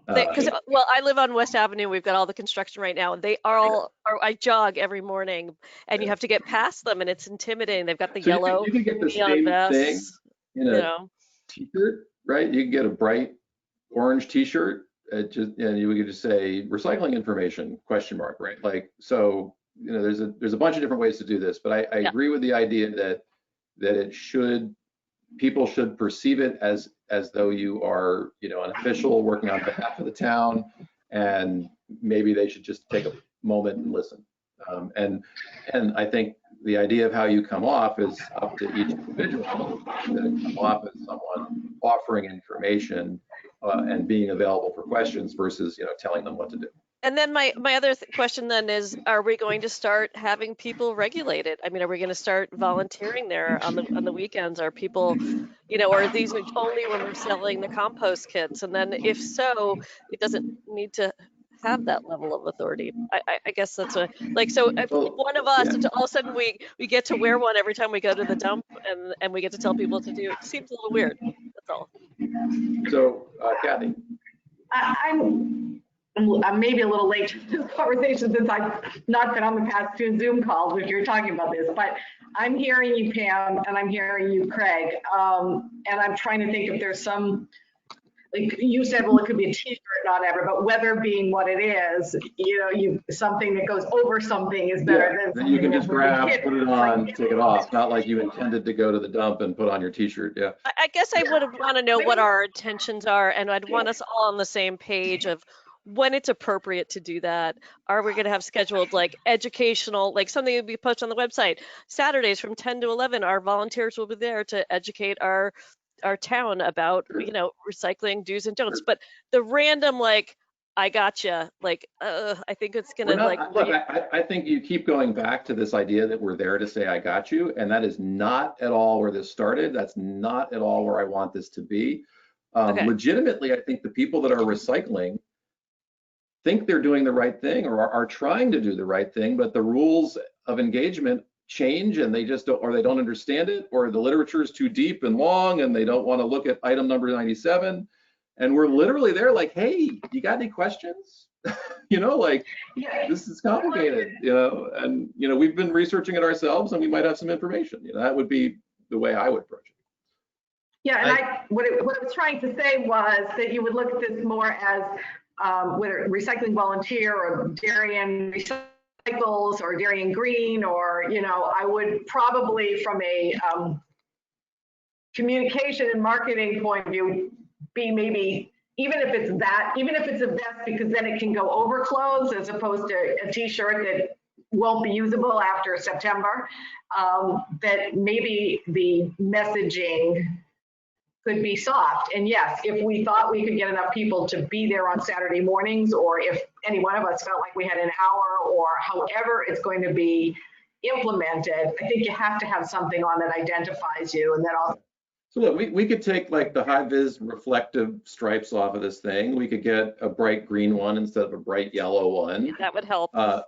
Because I live on West Avenue. We've got all the construction right now, and they are all. I jog every morning, and you have to get past them, and it's intimidating. They've got the yellow you can get the neon same vests, thing in a t-shirt, right? You can get a bright orange t-shirt, and you could just say recycling information ? Right? Like, so there's a bunch of different ways to do this, but I agree with the idea that people should perceive it as though you are, an official working on behalf of the town, and maybe they should just take a moment and listen. And I think the idea of how you come off is up to each individual. That come off as someone offering information and being available for questions versus telling them what to do. And then my other question then is, are we going to start having people regulated? I mean, are we going to start volunteering there on the weekends? Are people, or are these only when we're selling the compost kits? And then if so, it doesn't need to have that level of authority. I guess that's so if one of us, all of a sudden we get to wear one every time we go to the dump and we get to tell people what to do, it seems a little weird. That's all. So, Kathy. I'm maybe a little late to this conversation since I've not been on the past 2 Zoom calls if you're talking about this, but I'm hearing you, Pam, and I'm hearing you, Craig, and I'm trying to think if there's some, like you said, well, it could be a t-shirt, not ever, but weather being what it is, something that goes over something is better than then you can just grab, put it on, take it off. Not like you intended to go to the dump and put on your t-shirt. Yeah. I guess I would want to know what our intentions are, and I'd want us all on the same page of when it's appropriate to do that. Are we going to have scheduled like educational, like something that would be posted on the website? Saturdays from 10 to 11, our volunteers will be there to educate our town about, recycling do's and don'ts. But the random, like, I gotcha, like, I think it's going to like. Look, I think you keep going back to this idea that we're there to say, I got you. And that is not at all where this started. That's not at all where I want this to be. Okay. Legitimately, I think the people that are recycling think they're doing the right thing or are trying to do the right thing, but the rules of engagement change and they just don't, or they don't understand it, or the literature is too deep and long and they don't want to look at item number 97. And we're literally there like, hey, you got any questions? This is complicated, and, we've been researching it ourselves and we might have some information. That would be the way I would approach it. Yeah, and what I was trying to say was that you would look at this more as whether recycling volunteer or Darien Recycles or Darien Green, or, I would probably from a communication and marketing point of view, be maybe, even if it's a vest, because then it can go over clothes as opposed to a t-shirt that won't be usable after September, that maybe the messaging could be soft. And yes, if we thought we could get enough people to be there on Saturday mornings, or if any one of us felt like we had an hour, or however it's going to be implemented, I think you have to have something on that identifies you. And that also. So look, we could take like the high vis reflective stripes off of this thing. We could get a bright green one instead of a bright yellow one. That would help. And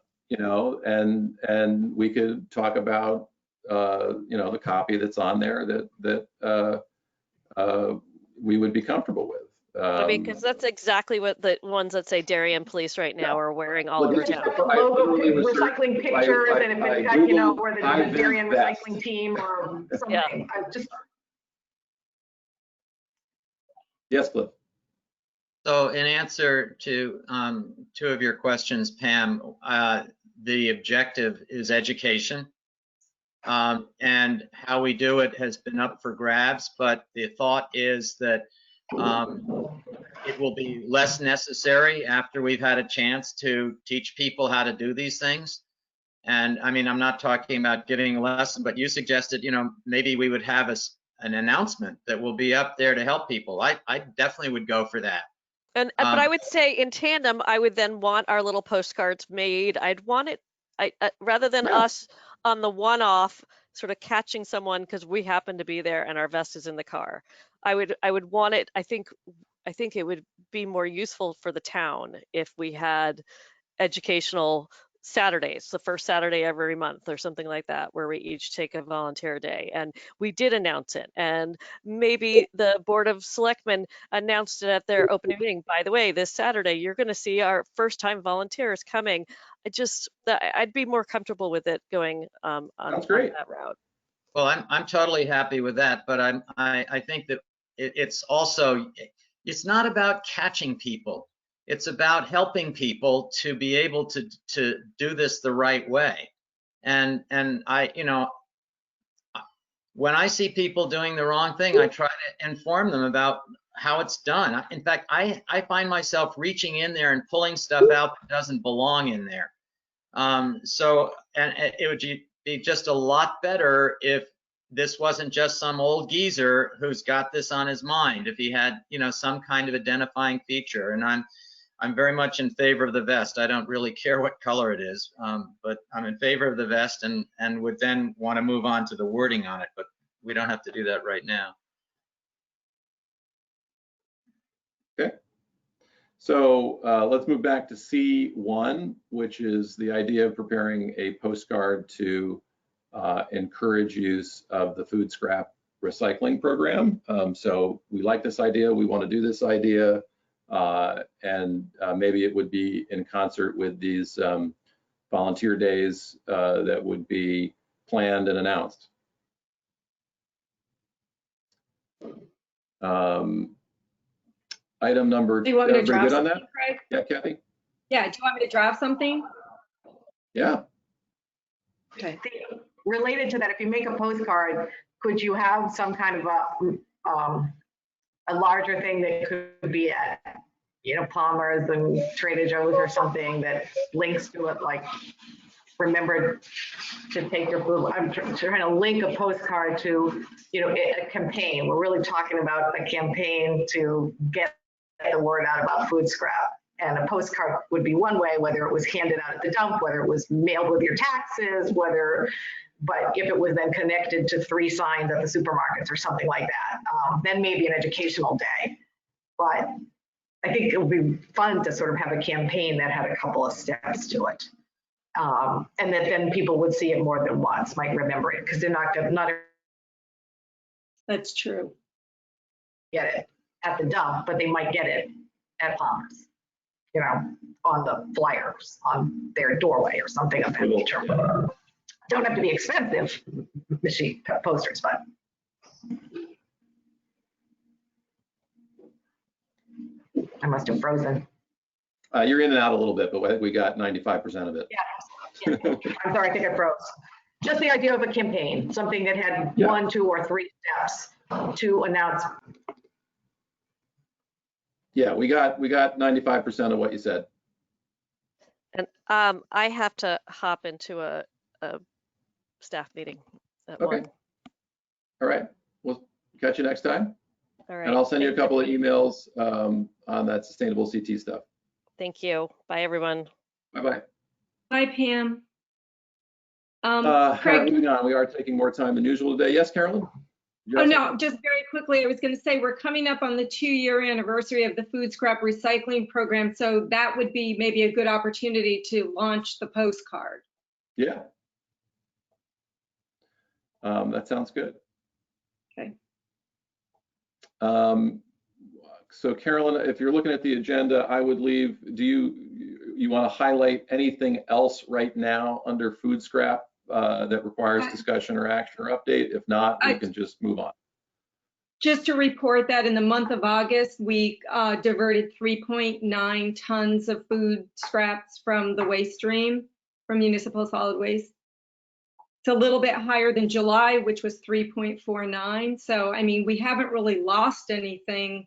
we could talk about the copy that's on there that we would be comfortable with. Because that's exactly what the ones that say Darien Police right now are wearing all over town. Recycling pictures, and if it's got, or the Darien recycling team or something. Yeah. Yes, Cliff. So in answer to 2 of your questions, Pam, the objective is education. And how we do it has been up for grabs, but the thought is that it will be less necessary after we've had a chance to teach people how to do these things. And I mean, I'm not talking about giving a lesson, but you suggested, maybe we would have an announcement that will be up there to help people. I definitely would go for that. But I would say in tandem, I would then want our little postcards made. I'd want it, rather than us on the one-off sort of catching someone because we happen to be there and our vest is in the car. I would want it. I think it would be more useful for the town if we had educational Saturdays, the first Saturday every month or something like that, where we each take a volunteer day. And we did announce it. And maybe the Board of Selectmen announced it at their opening meeting. By the way, this Saturday, you're going to see our first time volunteers coming. I'd be more comfortable with it going on that route. Well, I'm totally happy with that, but I think that it's not about catching people. It's about helping people to be able to do this the right way. And when I see people doing the wrong thing, I try to inform them about how it's done. In fact, I find myself reaching in there and pulling stuff out that doesn't belong in there. And it would be just a lot better if this wasn't just some old geezer who's got this on his mind. If he had, some kind of identifying feature. And I'm very much in favor of the vest. I don't really care what color it is, but I'm in favor of the vest and would then want to move on to the wording on it. But we don't have to do that right now. Okay. So let's move back to C1, which is the idea of preparing a postcard to encourage use of the food scrap recycling program. So we like this idea. We want to do this idea. And maybe it would be in concert with these volunteer days that would be planned and announced. Item number, Do you want me to everybody draft good on something, that? Craig? Yeah, Kathy? Yeah, do you want me to draft something? Yeah. Okay. Related to that, if you make a postcard, could you have some kind of a larger thing that could be at, Palmer's and Trader Joe's or something that links to it, like remember to take your food. I'm trying to link a postcard to, a campaign. We're really talking about a campaign to get the word out about food scrap. And a postcard would be one way, whether it was handed out at the dump, whether it was mailed with your taxes, but if it was then connected to 3 signs at the supermarkets or something like that, then maybe an educational day. But I think it would be fun to sort of have a campaign that had a couple of steps to it. And that then people would see it more than once, might remember it, because they're not That's true. get it at the dump, but they might get it at Palmer's, on the flyers on their doorway or something of that nature. Don't have to be expensive machine posters, but. I must have frozen. You're in and out a little bit, but we got 95% of it. Yeah. I'm sorry, I think I froze. Just the idea of a campaign, something that had 1, 2, or 3 steps to announce. Yeah, we got 95% of what you said. And I have to hop into a staff meeting at 1. All right. We'll catch you next time. All right. And I'll send you a couple of emails on that sustainable CT stuff. Thank you. Bye, everyone. Bye-bye. Bye, Pam. Craig, Craig. moving on, we are taking more time than usual today. Yes, Carolyn? Oh, no, just very quickly, I was going to say we're coming up on the 2-year anniversary of the food scrap recycling program. So that would be maybe a good opportunity to launch the postcard. Yeah. That sounds good. Okay. So Carolyn, if you're looking at the agenda, I would leave, do you want to highlight anything else right now under food scrap that requires discussion or action or update? If not, we can just move on. Just to report that in the month of August, we diverted 3.9 tons of food scraps from the waste stream, from municipal solid waste. It's a little bit higher than July, which was 3.49. So, I mean, we haven't really lost anything,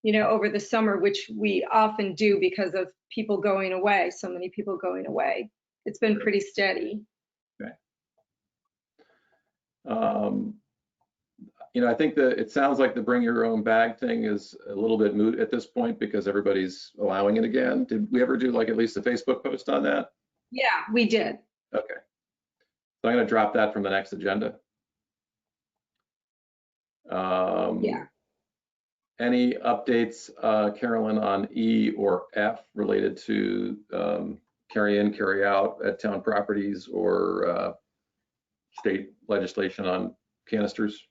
over the summer, which we often do because of people going away, so many people going away. It's been pretty steady. Okay. I think that it sounds like the bring your own bag thing is a little bit moot at this point because everybody's allowing it again. Did we ever do like at least a Facebook post on that? Yeah, we did. Okay. So I'm going to drop that from the next agenda. Yeah. Any updates, Carolyn, on E or F related to carry in, carry out at town properties or state legislation on canisters?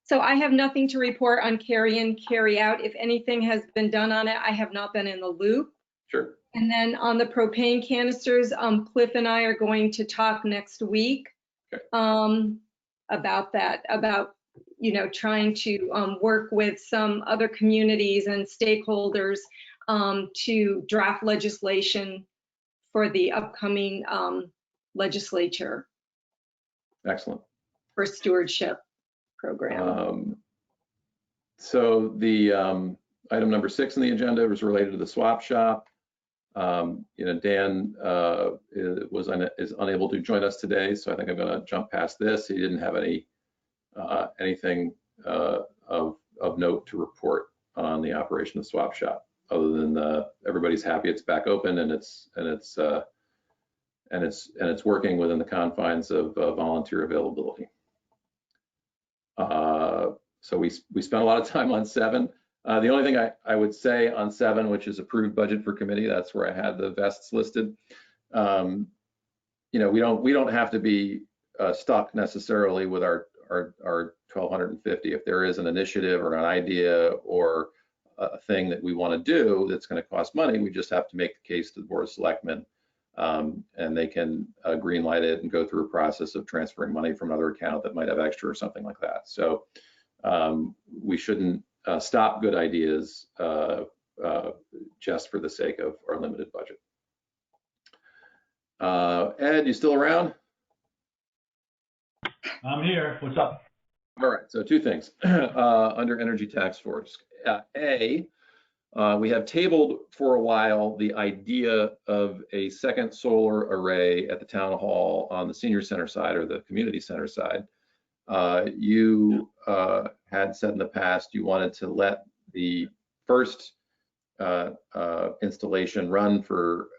So I have nothing to report on carry in, carry out. If anything has been done on it, I have not been in the loop. Sure. And then on the propane canisters, Cliff and I are going to talk next week about that, about trying to work with some other communities and stakeholders to draft legislation for the upcoming legislature. Excellent. For stewardship program. So the item number 6 on the agenda was related to the swap shop. Dan is unable to join us today, so I think I'm going to jump past this. He didn't have anything of note to report on the operation of Swap Shop, other than everybody's happy it's back open and it's working within the confines of volunteer availability. So we spent a lot of time on 7. The only thing I would say on 7, which is approved budget for committee, that's where I had the vests listed. We don't have to be stuck necessarily with our 1,250. If there is an initiative or an idea or a thing that we want to do that's going to cost money, we just have to make the case to the Board of Selectmen, and they can green light it and go through a process of transferring money from another account that might have extra or something like that. So we shouldn't stop good ideas just for the sake of our limited budget. Ed, you still around? I'm here. What's up? All right, so 2 things under Energy Task Force. We have tabled for a while the idea of a second solar array at the town hall on the senior center side or the community center side. You had said in the past you wanted to let the first installation run for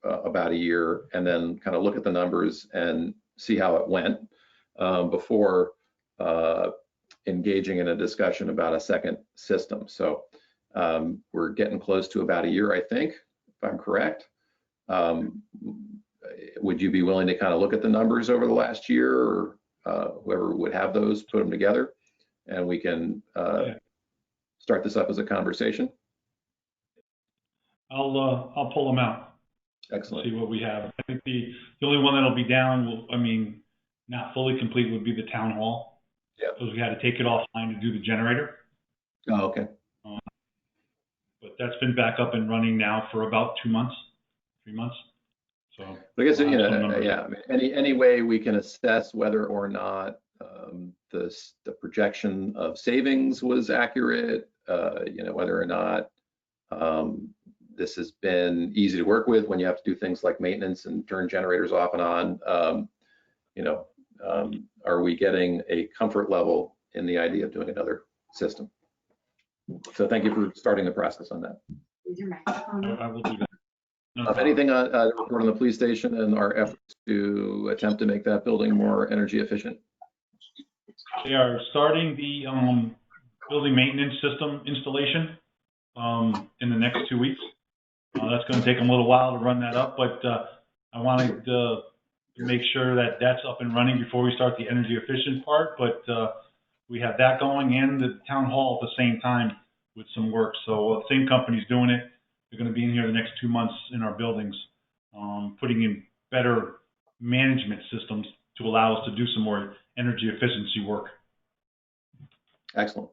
about a year, and then kind of look at the numbers and see how it went before engaging in a discussion about a second system. So we're getting close to about a year, I think, if I'm correct. Would you be willing to kind of look at the numbers over the last year, or whoever would have those, put them together, and we can start this up as a conversation? I'll pull them out. Excellent. See what we have. I think the only one that'll be down, not fully complete, would be the town hall. Yeah. Because we had to take it offline to do the generator. Oh, okay. But that's been back up and running now for about 2 months, 3 months. So I guess any way we can assess whether or not the projection of savings was accurate, whether or not this has been easy to work with when you have to do things like maintenance and turn generators off and on. Are we getting a comfort level in the idea of doing another system? So thank you for starting the process on that. I will do that. No Anything to report on the police station and our efforts to attempt to make that building more energy efficient? They are starting the building maintenance system installation in the next 2 weeks. That's going to take them a little while to run that up, but I wanted to make sure that that's up and running before we start the energy efficient part. But we have that going, and the town hall at the same time with some work. So the same company's doing it. They're going to be in here the next 2 months in our buildings, putting in better management systems to allow us to do some more energy efficiency work. Excellent.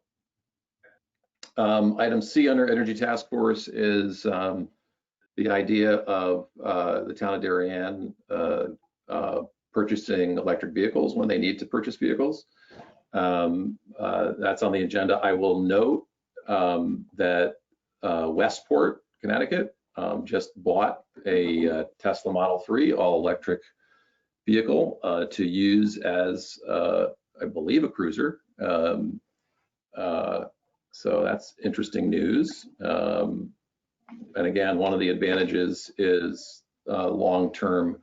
Item C under Energy Task Force is the idea of the town of Darien purchasing electric vehicles when they need to purchase vehicles. That's on the agenda. I will note that Westport, Connecticut, just bought a Tesla Model 3 all-electric vehicle to use as, I believe, a cruiser. So that's interesting news. And again, one of the advantages is long-term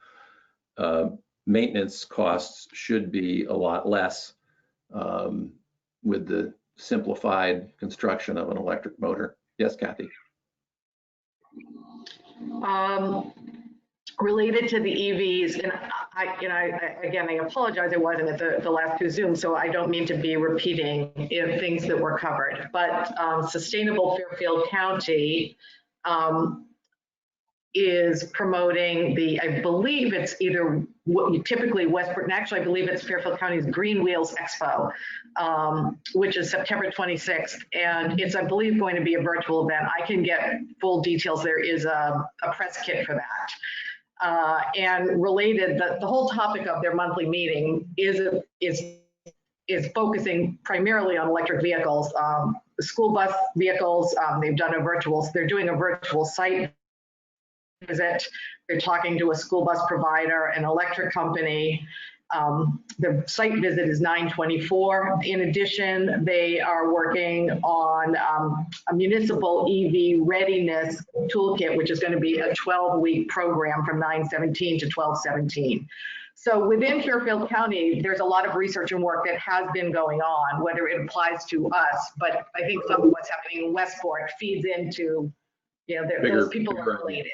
maintenance costs should be a lot less with the simplified construction of an electric motor. Yes, Kathy. Related to the EVs, and I apologize, I wasn't at the last 2 Zooms, so I don't mean to be repeating things that were covered, but Sustainable Fairfield County is promoting I believe it's either typically Westport, and actually I believe it's Fairfield County's Green Wheels Expo, which is September 26th. And it's, I believe, going to be a virtual event. I can get full details. There is a press kit for that. And related, the whole topic of their monthly meeting is focusing primarily on electric vehicles, school bus vehicles. They're doing a virtual site visit. They're talking to a school bus provider, an electric company. The site visit is 9/24. In addition, they are working on a municipal EV readiness toolkit, which is going to be a 12-week program from 9/17 to 12/17. So within Fairfield County, there's a lot of research and work that has been going on, whether it applies to us, but I think some of what's happening in Westport feeds into, those people are related.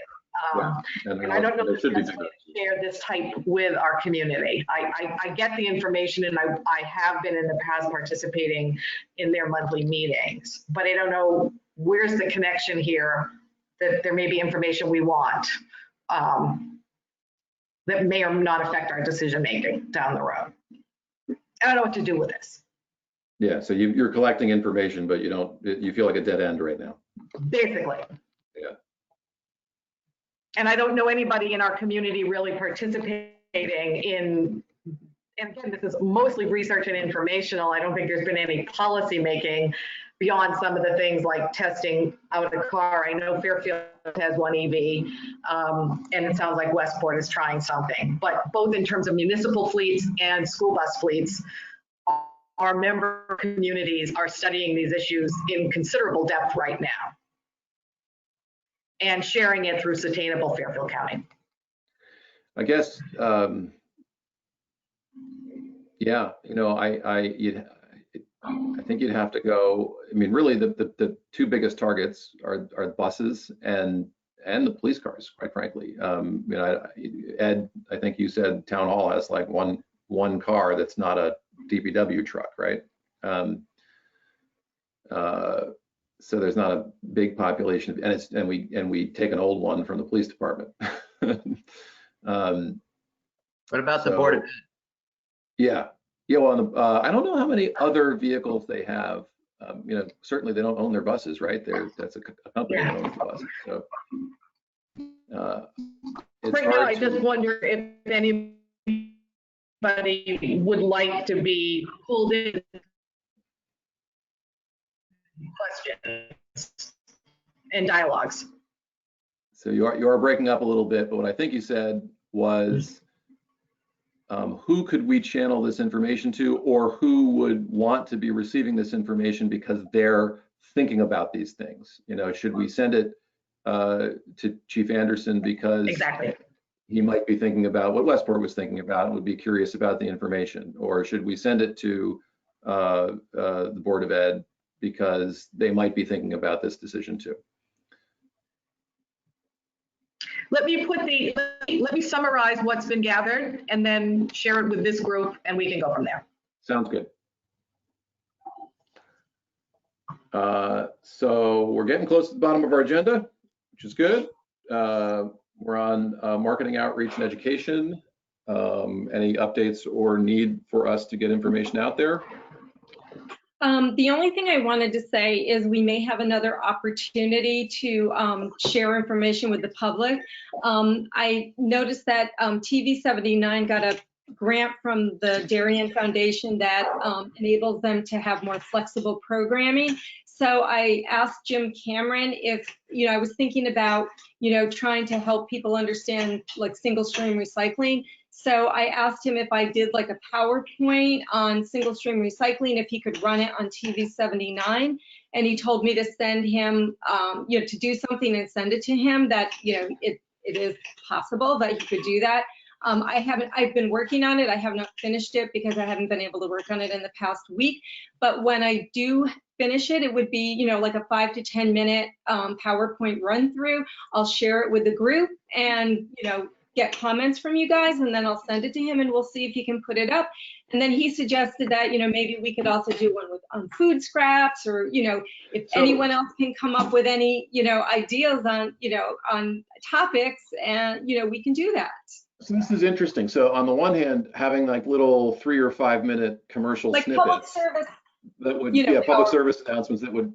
And I don't know if that's going to share this type with our community. I get the information, and I have been in the past participating in their monthly meetings, but I don't know where's the connection here that there may be information we want that may or not affect our decision making down the road. I don't know what to do with this. Yeah, so you're collecting information, but you feel like a dead end right now. Basically. Yeah. And I don't know anybody in our community really participating in, and again, this is mostly research and informational. I don't think there's been any policy making beyond some of the things like testing out a car. I know Fairfield has one EV, and it sounds like Westport is trying something. But both in terms of municipal fleets and school bus fleets, our member communities are studying these issues in considerable depth right now, and sharing it through Sustainable Fairfield County. I guess, yeah, I think you'd have to go. I mean, really, the two biggest targets are buses and the police cars, quite frankly. Ed, I think you said Town Hall has like one car that's not a DPW truck, right? So there's not a big population, and we take an old one from the police department. What about the Board of Ed? Yeah. Well, I don't know how many other vehicles they have. Certainly they don't own their buses, right? That's a company that owns the buses. So right now, I just wonder if anybody would like to be pulled in questions and dialogues. So you are breaking up a little bit, but what I think you said was, who could we channel this information to, or who would want to be receiving this information because they're thinking about these things? Should we send it to Chief Anderson because exactly he might be thinking about what Westport was thinking about and would be curious about the information, or should we send it to the Board of Ed because they might be thinking about this decision too? Let me summarize what's been gathered and then share it with this group, and we can go from there. Sounds good. So we're getting close to the bottom of our agenda, which is good. We're on marketing, outreach, and education. Any updates or need for us to get information out there? The only thing I wanted to say is we may have another opportunity to share information with the public. I noticed that TV 79 got a grant from the Darien Foundation that enables them to have more flexible programming. So I asked Jim Cameron if, I was thinking about, trying to help people understand like single stream recycling. So I asked him if I did like a PowerPoint on single stream recycling, if he could run it on TV 79. And he told me to send him, to do something and send it to him, that, it is possible that he could do that. I've been working on it. I have not finished it because I haven't been able to work on it in the past week. But when I do finish it, it would be, like a 5 to 10 minute PowerPoint run through. I'll share it with the group and, get comments from you guys, and then I'll send it to him and we'll see if he can put it up. And then he suggested that, maybe we could also do one on food scraps, or, if anyone else can come up with any, ideas on, on topics, and, we can do that. So this is interesting. So on the one hand, having like little 3 or 5 minute commercial like snippets public service, that would, public service announcements that would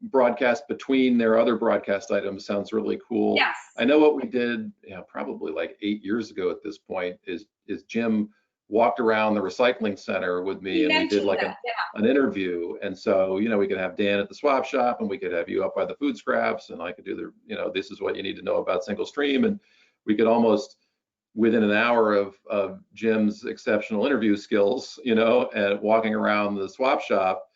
broadcast between their other broadcast items sounds really cool. Yes. I know what we did, probably like 8 years ago at this point, is Jim walked around the recycling center with me, and we did like an interview. And so, you know, we could have Dan at the swap shop, and we could have you up by the food scraps, and I could do the, you know, this is what you need to know about single stream. And we could almost, within an hour of Jim's exceptional interview skills, you know, and walking around the swap shop,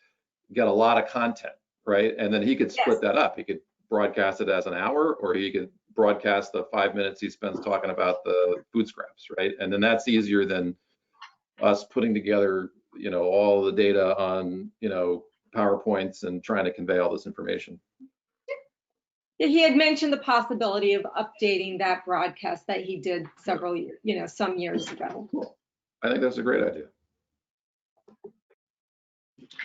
get a lot of content, right? And then he could split that up. He could broadcast it as an hour, or he could broadcast the 5 minutes he spends talking about the food scraps, right? And then that's easier than us putting together, you know, all the data on, you know, PowerPoints and trying to convey all this information. He had mentioned the possibility of updating that broadcast that he did several years, you know, some years ago. Cool. I think that's a great idea.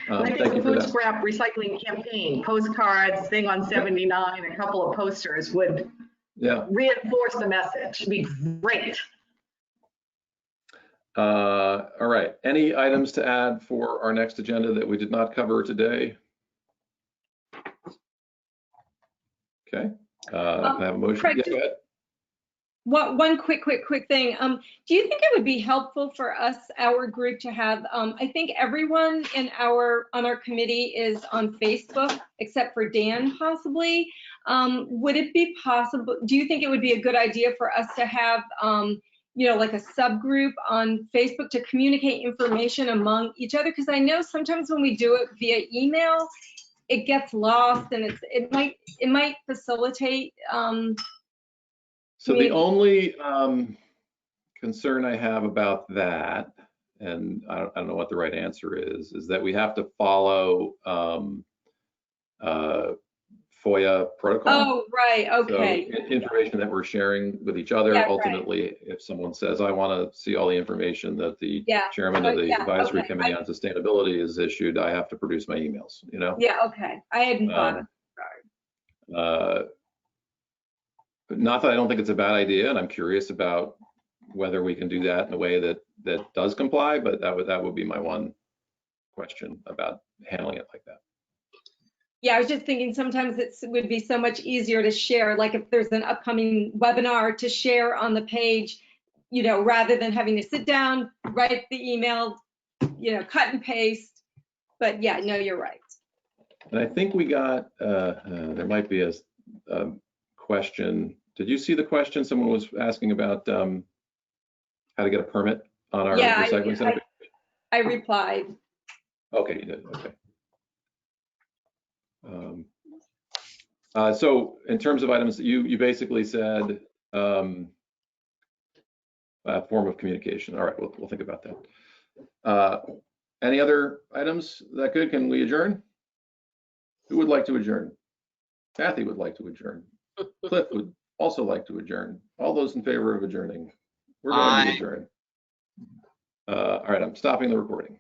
I think the food scrap recycling campaign, postcards, thing on 79, a couple of posters would reinforce the message. It'd be great. All right. Any items to add for our next agenda that we did not cover today? Okay. I have a motion. Craig, go ahead. One quick thing. Do you think it would be helpful for us, our group, to have, I think everyone on our committee is on Facebook, except for Dan, possibly. Would it be possible, do you think it would be a good idea for us to have, you know, like a subgroup on Facebook to communicate information among each other? Because I know sometimes when we do it via email, it gets lost, and it might facilitate. So the only concern I have about that, and I don't know what the right answer is that we have to follow FOIA protocol. Oh, right, okay. So information that we're sharing with each other, ultimately, if someone says, I want to see all the information that the chairman of the advisory committee on sustainability has issued, I have to produce my emails, you know? Yeah, okay. I hadn't thought of that. Not that I don't think it's a bad idea, and I'm curious about whether we can do that in a way that does comply, but that would be my one question about handling it like that. Yeah, I was just thinking sometimes it would be so much easier to share, like if there's an upcoming webinar, to share on the page, you know, rather than having to sit down, write the email, you know, cut and paste. But yeah, no, you're right. And I think we got, there might be a question. Did you see the question? Someone was asking about how to get a permit on our recycling center. I replied. Okay, you did. Okay. So in terms of items, you basically said form of communication. All right, we'll think about that. Any other items? That good? Can we adjourn? Who would like to adjourn? Kathy would like to adjourn. Cliff would also like to adjourn. All those in favor of adjourning? We're going to adjourn. All right, I'm stopping the recording.